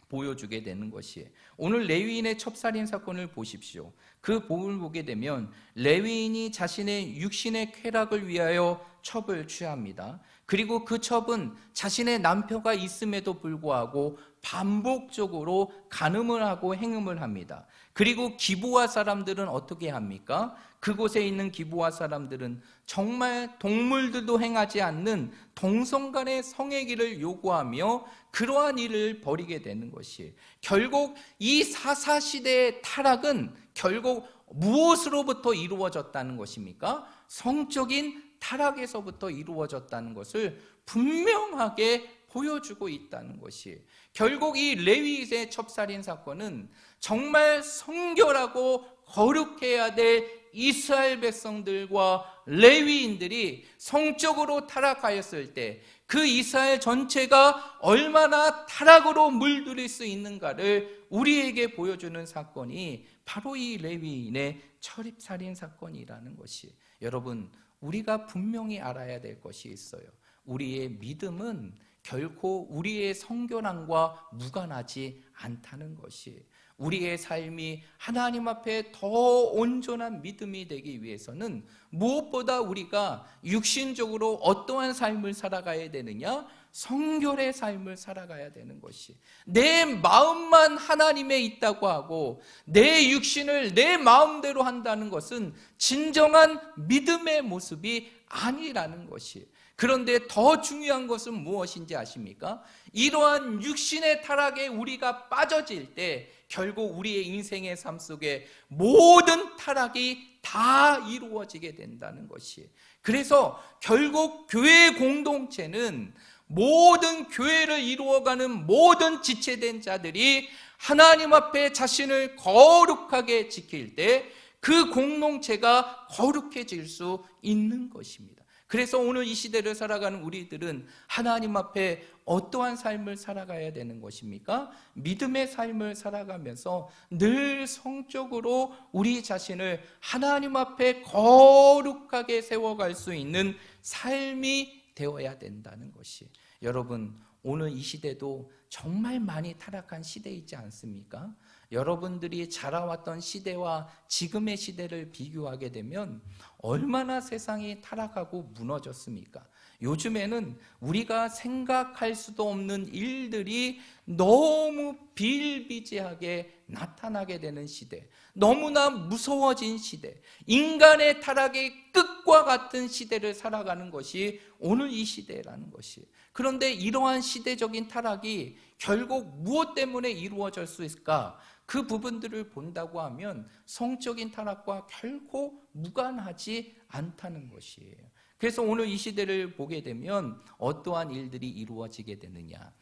보여주게 되는 것이에요. 오늘 레위인의 첩살인 사건을 보십시오. 그 본문을 보게 되면 레위인이 자신의 육신의 쾌락을 위하여 첩을 취합니다. 그리고 그 첩은 자신의 남편과 있음에도 불구하고 반복적으로 간음을 하고 행음을 합니다. 그리고 기브아 사람들은 어떻게 합니까? 그곳에 있는 기브아 사람들은 정말 동물들도 행하지 않는 동성간의 성애기를 요구하며 그러한 일을 벌이게 되는 것이 결국 이 사사시대의 타락은 결국 무엇으로부터 이루어졌다는 것입니까? 성적인 타락에서부터 이루어졌다는 것을 분명하게 보여주고 있다는 것이 결국 이 레위인의 첩살인 사건은 정말 성결하고 거룩해야 될 이스라엘 백성들과 레위인들이 성적으로 타락하였을 때 그 이스라엘 전체가 얼마나 타락으로 물들일 수 있는가를 우리에게 보여주는 사건이 바로 이 레위인의 첩살인 사건이라는 것이. 여러분, 우리가 분명히 알아야 될 것이 있어요. 우리의 믿음은 결코 우리의 성결함과 무관하지 않다는 것이. 우리의 삶이 하나님 앞에 더 온전한 믿음이 되기 위해서는 무엇보다 우리가 육신적으로 어떠한 삶을 살아가야 되느냐? 성결의 삶을 살아가야 되는 것이. 내 마음만 하나님에 있다고 하고 내 육신을 내 마음대로 한다는 것은 진정한 믿음의 모습이 아니라는 것이. 그런데 더 중요한 것은 무엇인지 아십니까? 이러한 육신의 타락에 우리가 빠져질 때 결국 우리의 인생의 삶 속에 모든 타락이 다 이루어지게 된다는 것이. 그래서 결국 교회 공동체는 모든 교회를 이루어가는 모든 지체된 자들이 하나님 앞에 자신을 거룩하게 지킬 때 그 공동체가 거룩해질 수 있는 것입니다. 그래서 오늘 이 시대를 살아가는 우리들은 하나님 앞에 어떠한 삶을 살아가야 되는 것입니까? 믿음의 삶을 살아가면서 늘 성적으로 우리 자신을 하나님 앞에 거룩하게 세워갈 수 있는 삶이 되어야 된다는 것이. 여러분, 오늘 이 시대도 정말 많이 타락한 시대이지 않습니까? 여러분들이 자라왔던 시대와 지금의 시대를 비교하게 되면 얼마나 세상이 타락하고 무너졌습니까? 요즘에는 우리가 생각할 수도 없는 일들이 너무 비일비재하게 나타나게 되는 시대, 너무나 무서워진 시대, 인간의 타락의 끝과 같은 시대를 살아가는 것이 오늘 이 시대라는 것이. 그런데 이러한 시대적인 타락이 결국 무엇 때문에 이루어질 수 있을까? 그 부분들을 본다고 하면 성적인 타락과 결코 무관하지 않다는 것이에요. 그래서 오늘 이 시대를 보게 되면 어떠한 일들이 이루어지게 되느냐.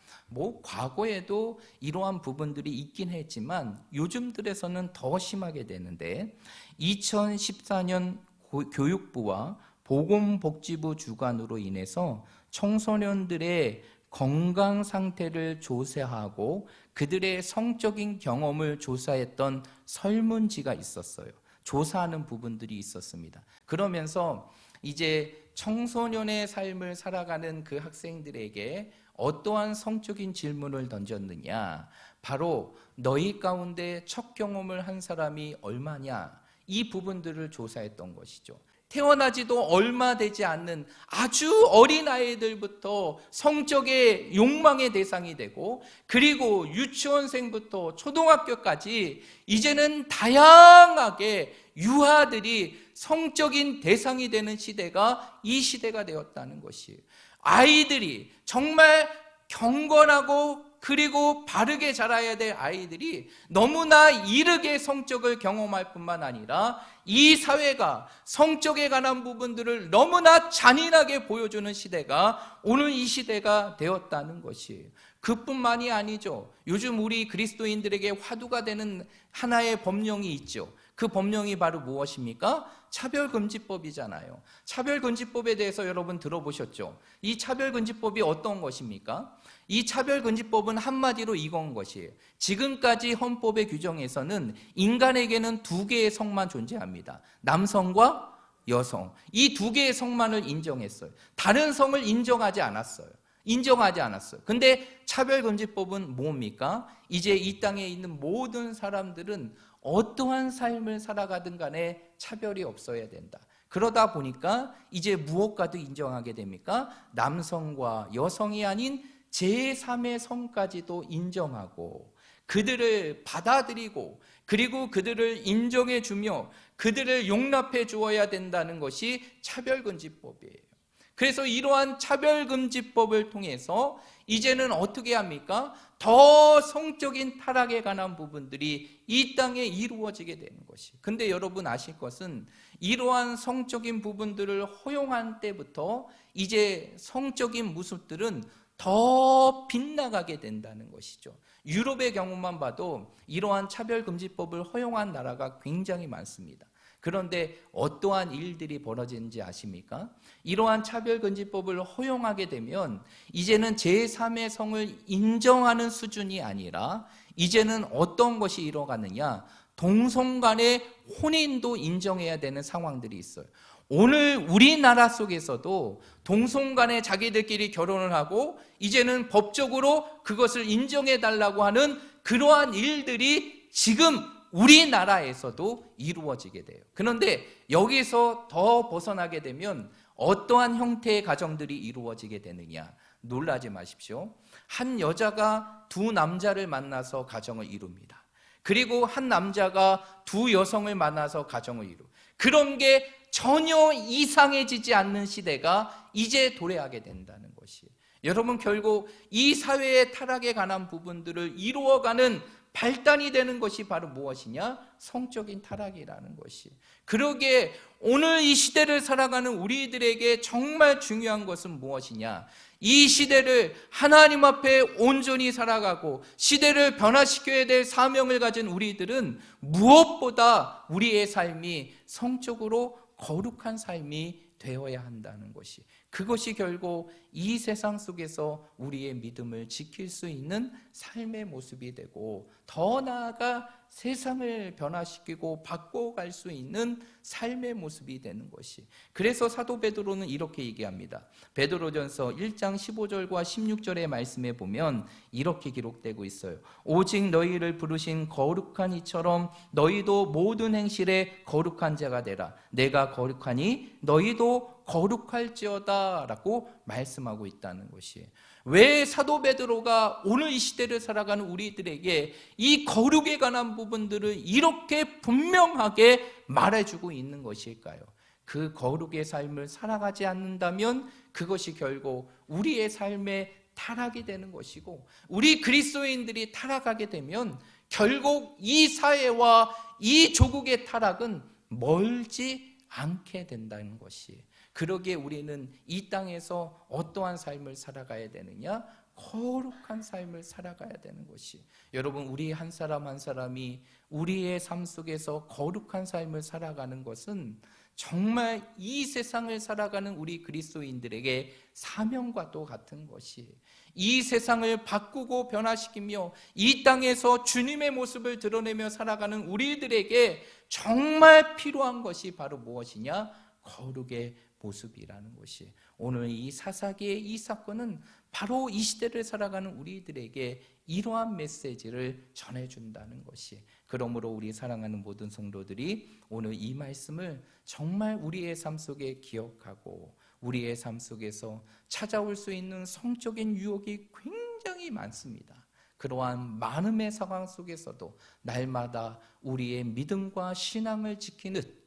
과거에도 이러한 부분들이 있긴 했지만 요즘 들에서는 더 심하게 되는데 2014년 교육부와 보건복지부 주관으로 인해서 청소년들의 건강 상태를 조사하고 그들의 성적인 경험을 조사했던 설문지가 있었어요. 조사하는 부분들이 있었습니다. 그러면서 이제 청소년의 삶을 살아가는 그 학생들에게 어떠한 성적인 질문을 던졌느냐. 바로 너희 가운데 첫 경험을 한 사람이 얼마냐. 이 부분들을 조사했던 것이죠. 태어나지도 얼마 되지 않는 아주 어린 아이들부터 성적의 욕망의 대상이 되고, 그리고 유치원생부터 초등학교까지 이제는 다양하게 유아들이 성적인 대상이 되는 시대가 이 시대가 되었다는 것이에요. 아이들이 정말 경건하고 그리고 바르게 자라야 될 아이들이 너무나 이르게 성적을 경험할 뿐만 아니라 이 사회가 성적에 관한 부분들을 너무나 잔인하게 보여주는 시대가 오늘 이 시대가 되었다는 것이에요. 그뿐만이 아니죠. 요즘 우리 그리스도인들에게 화두가 되는 하나의 법령이 있죠. 그 법령이 바로 무엇입니까? 차별금지법이잖아요. 차별금지법에 대해서 여러분 들어보셨죠? 이 차별금지법이 어떤 것입니까? 이 차별금지법은 한마디로 이건 것이에요. 지금까지 헌법의 규정에서는 인간에게는 두 개의 성만 존재합니다. 남성과 여성. 이 두 개의 성만을 인정했어요. 다른 성을 인정하지 않았어요. 근데 차별금지법은 뭡니까? 이제 이 땅에 있는 모든 사람들은 어떠한 삶을 살아가든 간에 차별이 없어야 된다. 그러다 보니까 이제 무엇과도 인정하게 됩니까? 남성과 여성이 아닌 제3의 성까지도 인정하고 그들을 받아들이고 그리고 그들을 인정해 주며 그들을 용납해 주어야 된다는 것이 차별금지법이에요. 그래서 이러한 차별금지법을 통해서 이제는 어떻게 합니까? 더 성적인 타락에 관한 부분들이 이 땅에 이루어지게 되는 것이. 근데 여러분 아실 것은 이러한 성적인 부분들을 허용한 때부터 이제 성적인 모습들은 더 빗나가게 된다는 것이죠. 유럽의 경우만 봐도 이러한 차별금지법을 허용한 나라가 굉장히 많습니다. 그런데 어떠한 일들이 벌어지는지 아십니까? 이러한 차별금지법을 허용하게 되면 이제는 제3의 성을 인정하는 수준이 아니라 이제는 어떤 것이 이뤄가느냐? 동성 간의 혼인도 인정해야 되는 상황들이 있어요. 오늘 우리나라 속에서도 동성 간에 자기들끼리 결혼을 하고 이제는 법적으로 그것을 인정해달라고 하는 그러한 일들이 지금 우리나라에서도 이루어지게 돼요. 그런데 여기서 더 벗어나게 되면 어떠한 형태의 가정들이 이루어지게 되느냐? 놀라지 마십시오. 한 여자가 두 남자를 만나서 가정을 이룹니다. 그리고 한 남자가 두 여성을 만나서 가정을 이루고, 그런 게 전혀 이상해지지 않는 시대가 이제 도래하게 된다는 것이에요. 여러분, 결국 이 사회의 타락에 관한 부분들을 이루어가는 발단이 되는 것이 바로 무엇이냐? 성적인 타락이라는 것이. 그러기에 오늘 이 시대를 살아가는 우리들에게 정말 중요한 것은 무엇이냐? 이 시대를 하나님 앞에 온전히 살아가고 시대를 변화시켜야 될 사명을 가진 우리들은 무엇보다 우리의 삶이 성적으로 거룩한 삶이 되어야 한다는 것이, 그것이 결국 이 세상 속에서 우리의 믿음을 지킬 수 있는 삶의 모습이 되고, 더 나아가 세상을 변화시키고 바꿔갈 수 있는 삶의 모습이 되는 것이. 그래서 사도 베드로는 이렇게 얘기합니다. 베드로전서 1장 15절과 16절의 말씀에 보면 이렇게 기록되고 있어요. 오직 너희를 부르신 거룩한 이처럼 너희도 모든 행실에 거룩한 자가 되라. 내가 거룩하니 너희도 거룩할지어다 라고 말씀하고 있다는 것이에요. 왜 사도 베드로가 오늘 이 시대를 살아가는 우리들에게 이 거룩에 관한 부분들을 이렇게 분명하게 말해주고 있는 것일까요? 그 거룩의 삶을 살아가지 않는다면 그것이 결국 우리의 삶의 타락이 되는 것이고, 우리 그리스도인들이 타락하게 되면 결국 이 사회와 이 조국의 타락은 멀지 않게 된다는 것이에요. 그러기에 우리는 이 땅에서 어떠한 삶을 살아가야 되느냐? 거룩한 삶을 살아가야 되는 것이, 여러분, 우리 한 사람 한 사람이 우리의 삶 속에서 거룩한 삶을 살아가는 것은 정말 이 세상을 살아가는 우리 그리스도인들에게 사명과도 같은 것이, 이 세상을 바꾸고 변화시키며 이 땅에서 주님의 모습을 드러내며 살아가는 우리들에게 정말 필요한 것이 바로 무엇이냐? 거룩의 모습이라는 것이, 오늘 이 사사기의 이 사건은 바로 이 시대를 살아가는 우리들에게 이러한 메시지를 전해준다는 것이, 그러므로 우리 사랑하는 모든 성도들이 오늘 이 말씀을 정말 우리의 삶 속에 기억하고 우리의 삶 속에서 찾아올 수 있는 성적인 유혹이 굉장히 많습니다. 그러한 많음의 상황 속에서도 날마다 우리의 믿음과 신앙을 지키는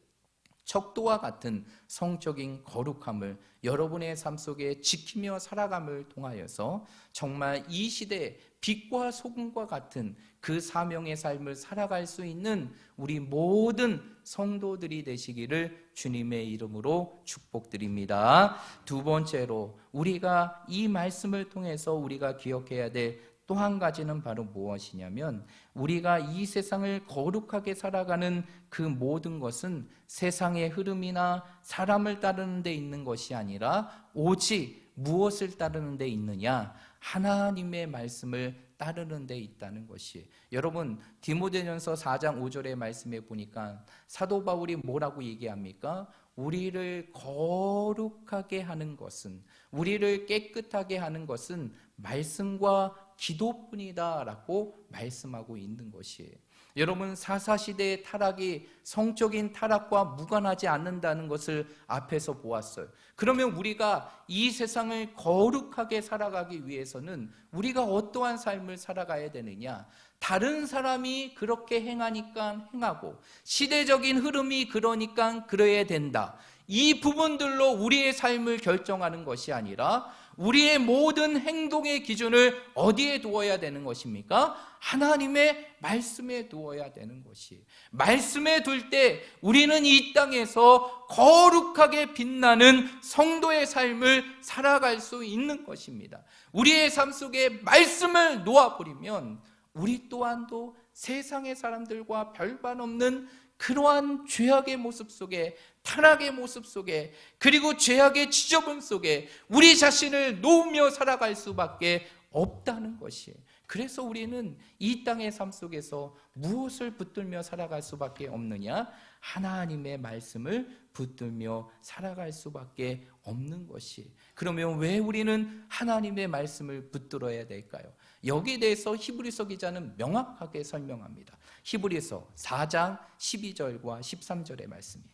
척도와 같은 성적인 거룩함을 여러분의 삶 속에 지키며 살아감을 통하여서 정말 이 시대에 빛과 소금과 같은 그 사명의 삶을 살아갈 수 있는 우리 모든 성도들이 되시기를 주님의 이름으로 축복드립니다. 두 번째로 우리가 이 말씀을 통해서 우리가 기억해야 될 또 한 가지는 바로 무엇이냐면, 우리가 이 세상을 거룩하게 살아가는 그 모든 것은 세상의 흐름이나 사람을 따르는 데 있는 것이 아니라 오직 무엇을 따르는 데 있느냐? 하나님의 말씀을 따르는 데 있다는 것이, 여러분 디모데전서 4장 5절의 말씀에 보니까 사도 바울이 뭐라고 얘기합니까? 우리를 거룩하게 하는 것은, 우리를 깨끗하게 하는 것은 말씀과 기도뿐이다 라고 말씀하고 있는 것이에요. 여러분, 사사시대의 타락이 성적인 타락과 무관하지 않는다는 것을 앞에서 보았어요. 그러면 우리가 이 세상을 거룩하게 살아가기 위해서는 우리가 어떠한 삶을 살아가야 되느냐? 다른 사람이 그렇게 행하니까 행하고 시대적인 흐름이 그러니까 그래야 된다, 이 부분들로 우리의 삶을 결정하는 것이 아니라 우리의 모든 행동의 기준을 어디에 두어야 되는 것입니까? 하나님의 말씀에 두어야 되는 것이, 말씀에 둘 때 우리는 이 땅에서 거룩하게 빛나는 성도의 삶을 살아갈 수 있는 것입니다. 우리의 삶 속에 말씀을 놓아버리면 우리 또한도 세상의 사람들과 별반 없는 그러한 죄악의 모습 속에, 타락의 모습 속에, 그리고 죄악의 지저분 속에 우리 자신을 놓으며 살아갈 수밖에 없다는 것이에요. 그래서 우리는 이 땅의 삶 속에서 무엇을 붙들며 살아갈 수밖에 없느냐? 하나님의 말씀을 붙들며 살아갈 수밖에 없는 것이. 그러면 왜 우리는 하나님의 말씀을 붙들어야 될까요? 여기에 대해서 히브리서 기자는 명확하게 설명합니다. 히브리서 4장 12절과 13절의 말씀이에요.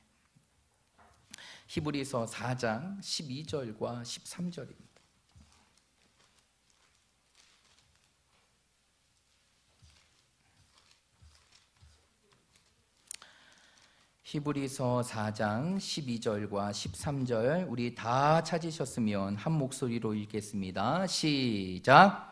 히브리서 4장 12절과 13절입니다. 히브리서 4장 12절과 13절 우리 다 찾으셨으면 한 목소리로 읽겠습니다. 시작.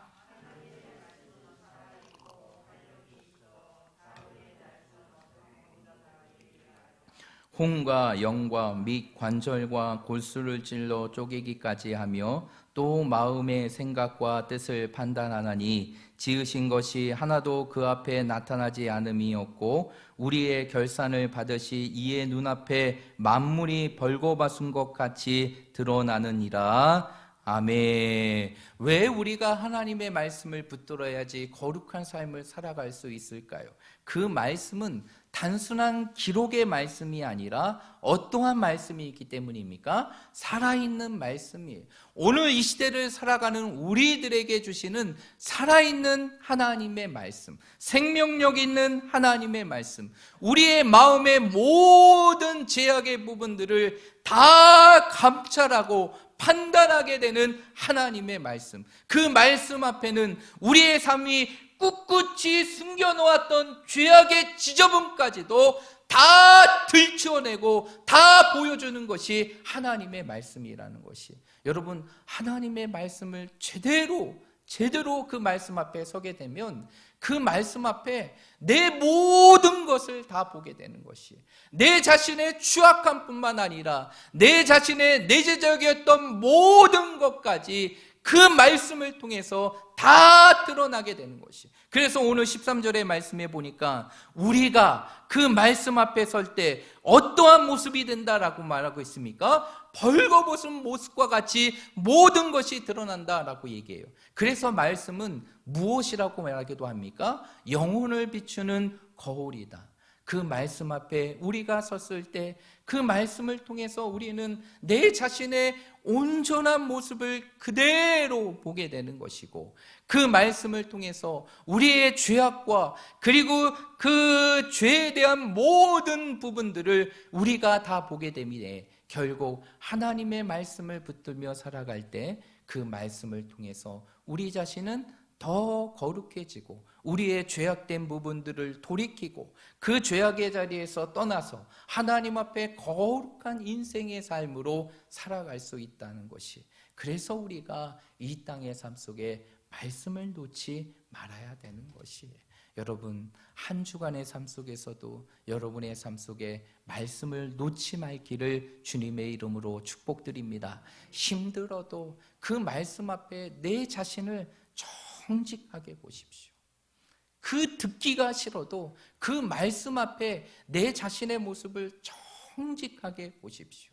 홍과 영과 및 관절과 골수를 찔러 쪼개기까지 하며 또 마음의 생각과 뜻을 판단하나니 지으신 것이 하나도 그 앞에 나타나지 않음이 없고 우리의 결산을 받으시 이의 눈앞에 만물이 벌거벗은 것 같이 드러나느니라. 아멘. 왜 우리가 하나님의 말씀을 붙들어야지 거룩한 삶을 살아갈 수 있을까요? 그 말씀은 단순한 기록의 말씀이 아니라 어떠한 말씀이 있기 때문입니까? 살아있는 말씀이에요. 오늘 이 시대를 살아가는 우리들에게 주시는 살아있는 하나님의 말씀, 생명력 있는 하나님의 말씀, 우리의 마음의 모든 죄악의 부분들을 다 감찰하고 판단하게 되는 하나님의 말씀, 그 말씀 앞에는 우리의 삶이 꿋꿋이 숨겨놓았던 죄악의 지저분까지도 다 들추어내고 다 보여주는 것이 하나님의 말씀이라는 것이, 여러분 하나님의 말씀을 제대로 제대로 그 말씀 앞에 서게 되면 그 말씀 앞에 내 모든 것을 다 보게 되는 것이, 내 자신의 추악함뿐만 아니라 내 자신의 내재적이었던 모든 것까지 그 말씀을 통해서 다 드러나게 되는 것이. 그래서 오늘 13절의 말씀에 보니까 우리가 그 말씀 앞에 설 때 어떠한 모습이 된다라고 말하고 있습니까? 벌거벗은 모습과 같이 모든 것이 드러난다라고 얘기해요. 그래서 말씀은 무엇이라고 말하기도 합니까? 영혼을 비추는 거울이다. 그 말씀 앞에 우리가 섰을 때 그 말씀을 통해서 우리는 내 자신의 온전한 모습을 그대로 보게 되는 것이고, 그 말씀을 통해서 우리의 죄악과 그리고 그 죄에 대한 모든 부분들을 우리가 다 보게 됩니다. 결국 하나님의 말씀을 붙들며 살아갈 때 그 말씀을 통해서 우리 자신은 더 거룩해지고 우리의 죄악된 부분들을 돌이키고 그 죄악의 자리에서 떠나서 하나님 앞에 거룩한 인생의 삶으로 살아갈 수 있다는 것이, 그래서 우리가 이 땅의 삶 속에 말씀을 놓지 말아야 되는 것이에요. 여러분, 한 주간의 삶 속에서도 여러분의 삶 속에 말씀을 놓지 말기를 주님의 이름으로 축복드립니다. 힘들어도 그 말씀 앞에 내 자신을 정직하게 보십시오. 그 듣기가 싫어도 그 말씀 앞에 내 자신의 모습을 정직하게 보십시오.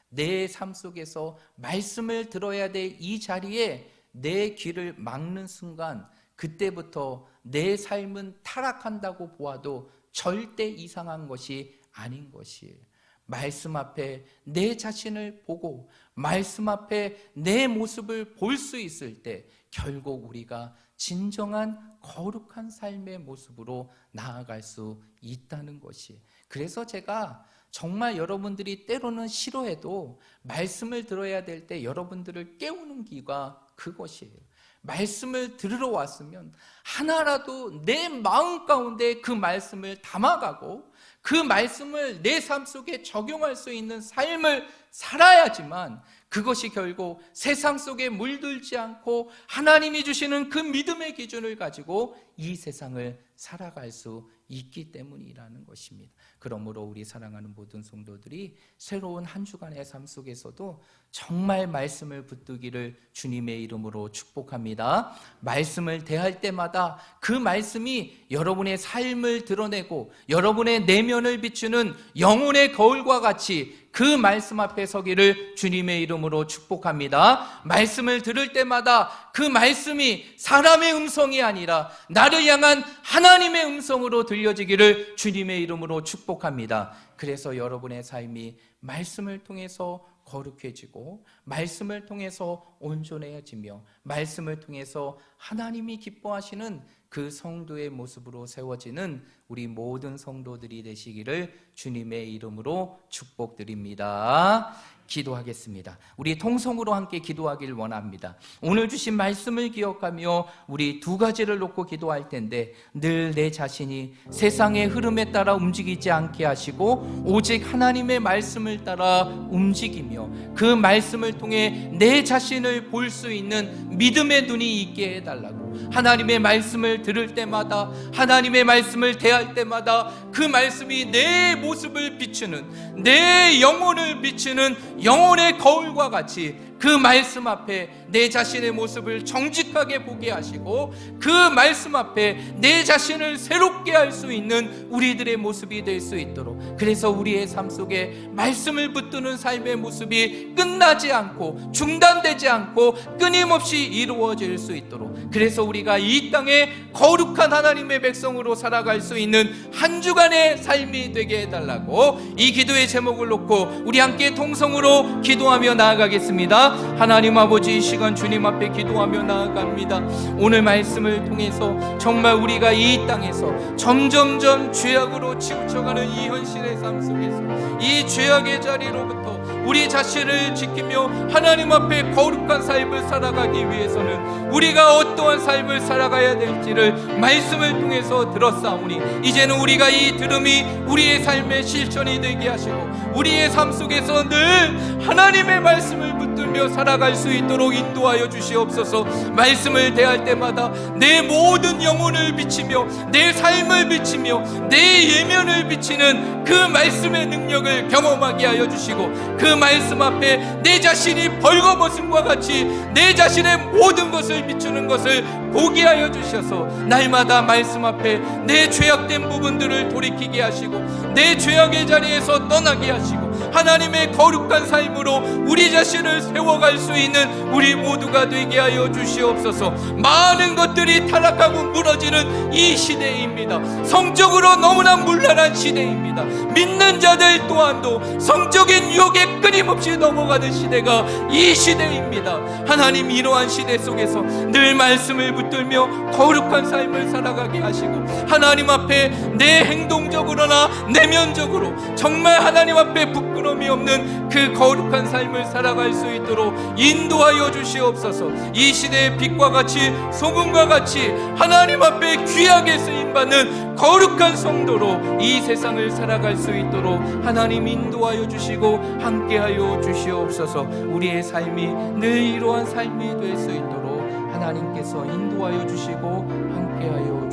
내 삶 속에서 말씀을 들어야 될 이 자리에 내 귀를 막는 순간, 그때부터 내 삶은 타락한다고 보아도 절대 이상한 것이 아닌 것이에요. 말씀 앞에 내 자신을 보고 말씀 앞에 내 모습을 볼 수 있을 때 결국 우리가 진정한 거룩한 삶의 모습으로 나아갈 수 있다는 것이. 그래서 제가 정말 여러분들이 때로는 싫어해도 말씀을 들어야 될 때 여러분들을 깨우는 기가 그것이에요. 말씀을 들으러 왔으면 하나라도 내 마음 가운데 그 말씀을 담아가고 그 말씀을 내 삶 속에 적용할 수 있는 삶을 살아야지만 그것이 결국 세상 속에 물들지 않고 하나님이 주시는 그 믿음의 기준을 가지고 이 세상을 살아갈 수 있기 때문이라는 것입니다. 그러므로 우리 사랑하는 모든 성도들이 새로운 한 주간의 삶 속에서도 정말 말씀을 붙들기를 주님의 이름으로 축복합니다. 말씀을 대할 때마다 그 말씀이 여러분의 삶을 드러내고 여러분의 내면을 비추는 영혼의 거울과 같이 그 말씀 앞에 서기를 주님의 이름으로 축복합니다. 말씀을 들을 때마다 그 말씀이 사람의 음성이 아니라 나를 향한 하나님의 음성으로 들려지기를 주님의 이름으로 축복합니다. 그래서 여러분의 삶이 말씀을 통해서 거룩해지고 말씀을 통해서 온전해지며 말씀을 통해서 하나님이 기뻐하시는 그 성도의 모습으로 세워지는 우리 모든 성도들이 되시기를 주님의 이름으로 축복드립니다. 기도하겠습니다. 우리 통성으로 함께 기도하길 원합니다. 오늘 주신 말씀을 기억하며 우리 두 가지를 놓고 기도할 텐데, 늘 내 자신이 세상의 흐름에 따라 움직이지 않게 하시고 오직 하나님의 말씀을 따라 움직이며 그 말씀을 통해 내 자신을 볼 수 있는 믿음의 눈이 있게 해달라고, 하나님의 말씀을 들을 때마다 하나님의 말씀을 대할 때마다 그 말씀이 내 모습을 비추는, 내 영혼을 비추는 영혼의 거울과 같이 그 말씀 앞에 내 자신의 모습을 정직하게 보게 하시고 그 말씀 앞에 내 자신을 새롭게 할 수 있는 우리들의 모습이 될 수 있도록, 그래서 우리의 삶 속에 말씀을 붙드는 삶의 모습이 끝나지 않고 중단되지 않고 끊임없이 이루어질 수 있도록, 그래서 우리가 이 땅에 거룩한 하나님의 백성으로 살아갈 수 있는 한 주간의 삶이 되게 해달라고 이 기도의 제목을 놓고 우리 함께 통성으로 기도하며 나아가겠습니다. 하나님 아버지, 이 시간 주님 앞에 기도하며 나아갑니다. 오늘 말씀을 통해서 정말 우리가 이 땅에서 점점점 죄악으로 치우쳐가는 이 현실의 삶 속에서 이 죄악의 자리로부터 우리 자신을 지키며 하나님 앞에 거룩한 삶을 살아가기 위해서는 우리가 어떠한 삶을 살아가야 될지를 말씀을 통해서 들었사오니 이제는 우리가 이 들음이 우리의 삶의 실천이 되게 하시고 우리의 삶 속에서 늘 하나님의 말씀을 붙들며 살아갈 수 있도록 인도하여 주시옵소서. 말씀을 대할 때마다 내 모든 영혼을 비치며 내 삶을 비치며 내 예면을 비치는 그 말씀의 능력을 경험하게 하여 주시고 그 말씀 앞에 내 자신이 벌거벗음과 같이 내 자신의 모든 것을 비추는 것을 보게 하여 주셔서 날마다 말씀 앞에 내 죄악된 부분들을 돌이키게 하시고 내 죄악의 자리에서 떠나게 하시고 하나님의 거룩한 삶으로 우리 자신을 세워갈 수 있는 우리 모두가 되게 하여 주시옵소서. 많은 것들이 타락하고 무너지는 이 시대입니다. 성적으로 너무나 문란한 시대입니다. 믿는 자들 또한도 성적인 유혹에 끊임없이 넘어가는 시대가 이 시대입니다. 하나님, 이러한 시대 속에서 늘 말씀을 붙들며 거룩한 삶을 살아가게 하시고 하나님 앞에 내 행동적으로나 내면적으로 정말 하나님 앞에 부끄러움이 없는 그 거룩한 삶을 살아갈 수 있도록 인도하여 주시옵소서. 이 시대의 빛과 같이 소금과 같이 하나님 앞에 귀하게 쓰임받는 거룩한 성도로 이 세상을 살아갈 수 있도록 하나님 인도하여 주시고 함께하여 주시옵소서. 우리의 삶이 늘 이러한 삶이 될 수 있도록 하나님께서 인도하여 주시고 함께하여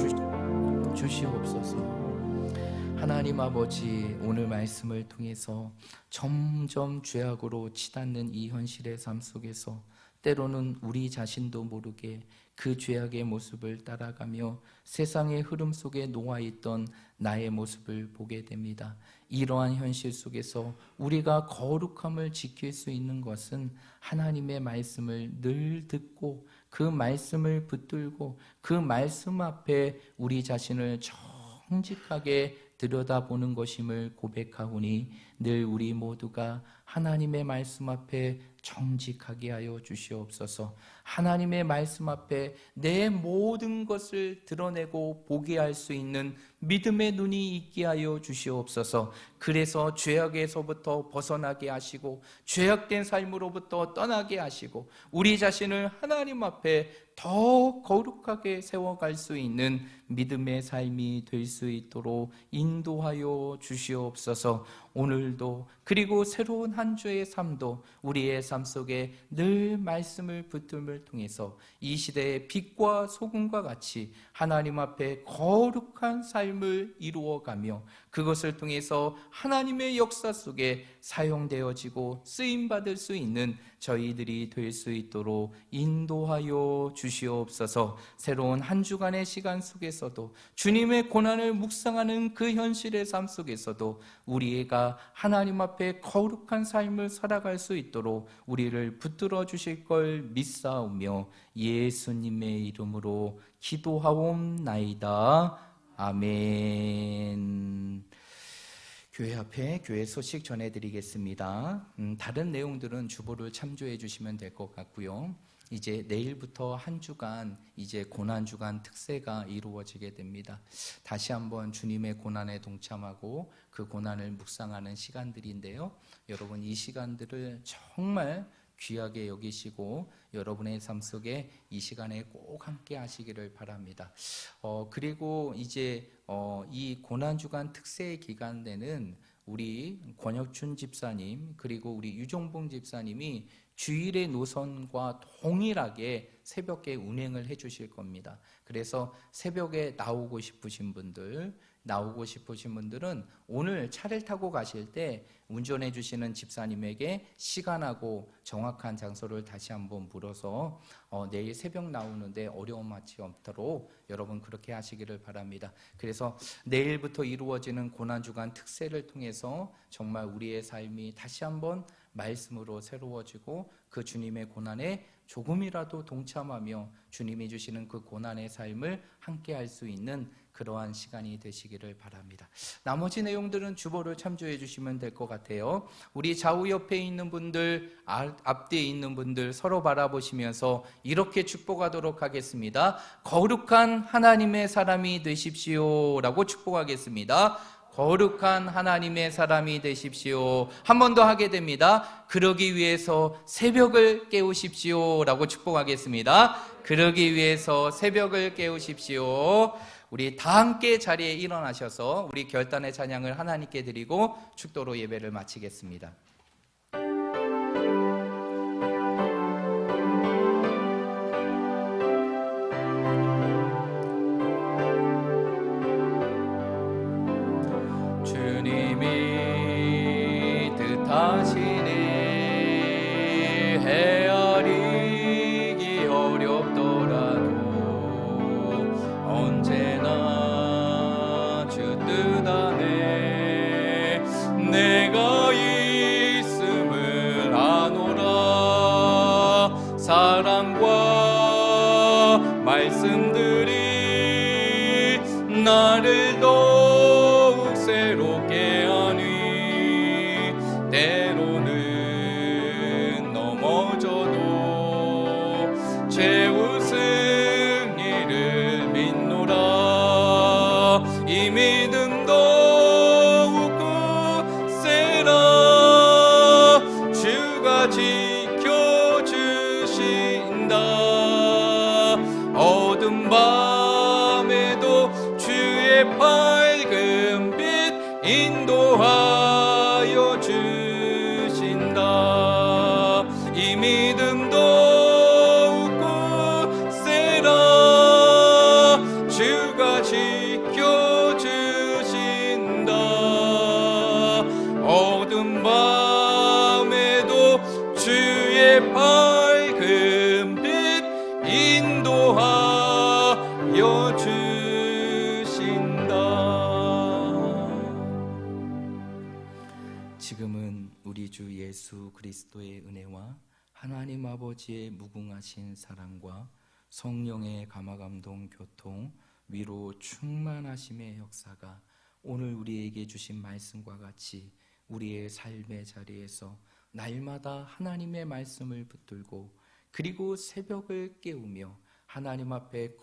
주시옵소서. 하나님 아버지, 오늘 말씀을 통해서 점점 죄악으로 치닫는 이 현실의 삶 속에서 때로는 우리 자신도 모르게 그 죄악의 모습을 따라가며 세상의 흐름 속에 놓아있던 나의 모습을 보게 됩니다. 이러한 현실 속에서 우리가 거룩함을 지킬 수 있는 것은 하나님의 말씀을 늘 듣고 그 말씀을 붙들고 그 말씀 앞에 우리 자신을 정직하게 들여다보는 것임을 고백하오니 늘 우리 모두가 하나님의 말씀 앞에 정직하게 하여 주시옵소서. 하나님의 말씀 앞에 내 모든 것을 드러내고 보게 할 수 있는 믿음의 눈이 있게 하여 주시옵소서. 그래서 죄악에서부터 벗어나게 하시고 죄악된 삶으로부터 떠나게 하시고 우리 자신을 하나님 앞에 더 거룩하게 세워갈 수 있는 믿음의 삶이 될 수 있도록 인도하여 주시옵소서. 오늘도 그리고 새로운 한 주의 삶도 우리의 삶 속에 늘 말씀을 붙듦을 통해서 이 시대의 빛과 소금과 같이 하나님 앞에 거룩한 삶을 이루어가며 그것을 통해서 하나님의 역사 속에 사용되어지고 쓰임받을 수 있는 저희들이 될 수 있도록 인도하여 주시옵소서. 새로운 한 주간의 시간 속에서도 주님의 고난을 묵상하는 그 현실의 삶 속에서도 우리가 하나님 앞에 거룩한 삶을 살아갈 수 있도록 우리를 붙들어 주실 걸 믿사오며 예수님의 이름으로 기도하옵나이다. 아멘. 교회 앞에 교회 소식 전해드리겠습니다. 다른 내용들은 주보를 참조해 주시면 될 것 같고요. 이제 내일부터 한 주간 이제 고난주간 특세가 이루어지게 됩니다. 다시 한번 주님의 고난에 동참하고 그 고난을 묵상하는 시간들인데요. 여러분, 이 시간들을 정말 귀하게 여기시고 여러분의 삶 속에 이 시간에 꼭 함께 하시기를 바랍니다. 그리고 이제 이 고난주간 특세 기간에는 우리 권혁춘 집사님 그리고 우리 유종봉 집사님이 주일의 노선과 동일하게 새벽에 운행을 해 주실 겁니다. 그래서 새벽에 나오고 싶으신 분들은 오늘 차를 타고 가실 때 운전해 주시는 집사님에게 시간하고 정확한 장소를 다시 한번 물어서 내일 새벽 나오는데 어려움 하지 않도록 여러분 그렇게 하시기를 바랍니다. 그래서 내일부터 이루어지는 고난주간 특세를 통해서 정말 우리의 삶이 다시 한번 말씀으로 새로워지고 그 주님의 고난에 조금이라도 동참하며 주님이 주시는 그 고난의 삶을 함께 할 수 있는 그러한 시간이 되시기를 바랍니다. 나머지 내용들은 주보를 참조해 주시면 될 것 같아요. 우리 좌우 옆에 있는 분들, 앞뒤에 있는 분들 서로 바라보시면서 이렇게 축복하도록 하겠습니다. 거룩한 하나님의 사람이 되십시오 라고 축복하겠습니다. 거룩한 하나님의 사람이 되십시오. 한 번 더 하게 됩니다. 그러기 위해서 새벽을 깨우십시오 라고 축복하겠습니다. 그러기 위해서 새벽을 깨우십시오. 우리 다 함께 자리에 일어나셔서 우리 결단의 찬양을 하나님께 드리고 축도로 예배를 마치겠습니다. 주님이 뜻하시니 헤아리기 어렵더라도 언제나 주 뜻 안에 내가 있음을 아노라. 사랑과 말씀들이 나를 더욱 새롭게 하니 때로는 넘어져도 최후 승리를 믿노라. 이 믿음 더욱 굳세라. 주가 지켜주신다. 어둠 밤에도 주의 밝은 빛 인도하여 주신다. 이 믿음 더욱 굳세라. 주가 지켜주신다. 어둠 밤에도 주의 밝은 빛 인도하여 주신다. 지금은 우리 주 예수 그리스도의 은혜와 하나님 아버지의 무궁하신 사랑과 성령의 감화감동 교통 위로 충만하심의 역사가 오늘 우리에게 주신 말씀과 같이 우리의 삶의 자리에서 날마다 하나님의 말씀을 붙들고 그리고 새벽을 깨우며 하나님 앞에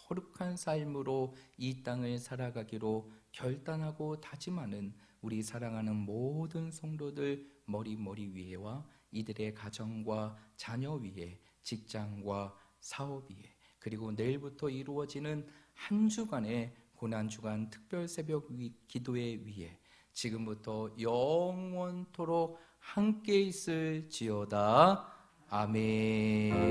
거룩한 삶으로 이 땅을 살아가기로 결단하고 다짐하는 우리 사랑하는 모든 성도들 머리 위에와 이들의 가정과 자녀 위에, 직장과 사업 위에, 그리고 내일부터 이루어지는 한 주간의 고난주간 특별 새벽 기도회 위에 지금부터 영원토록 함께 있을지어다. 아멘.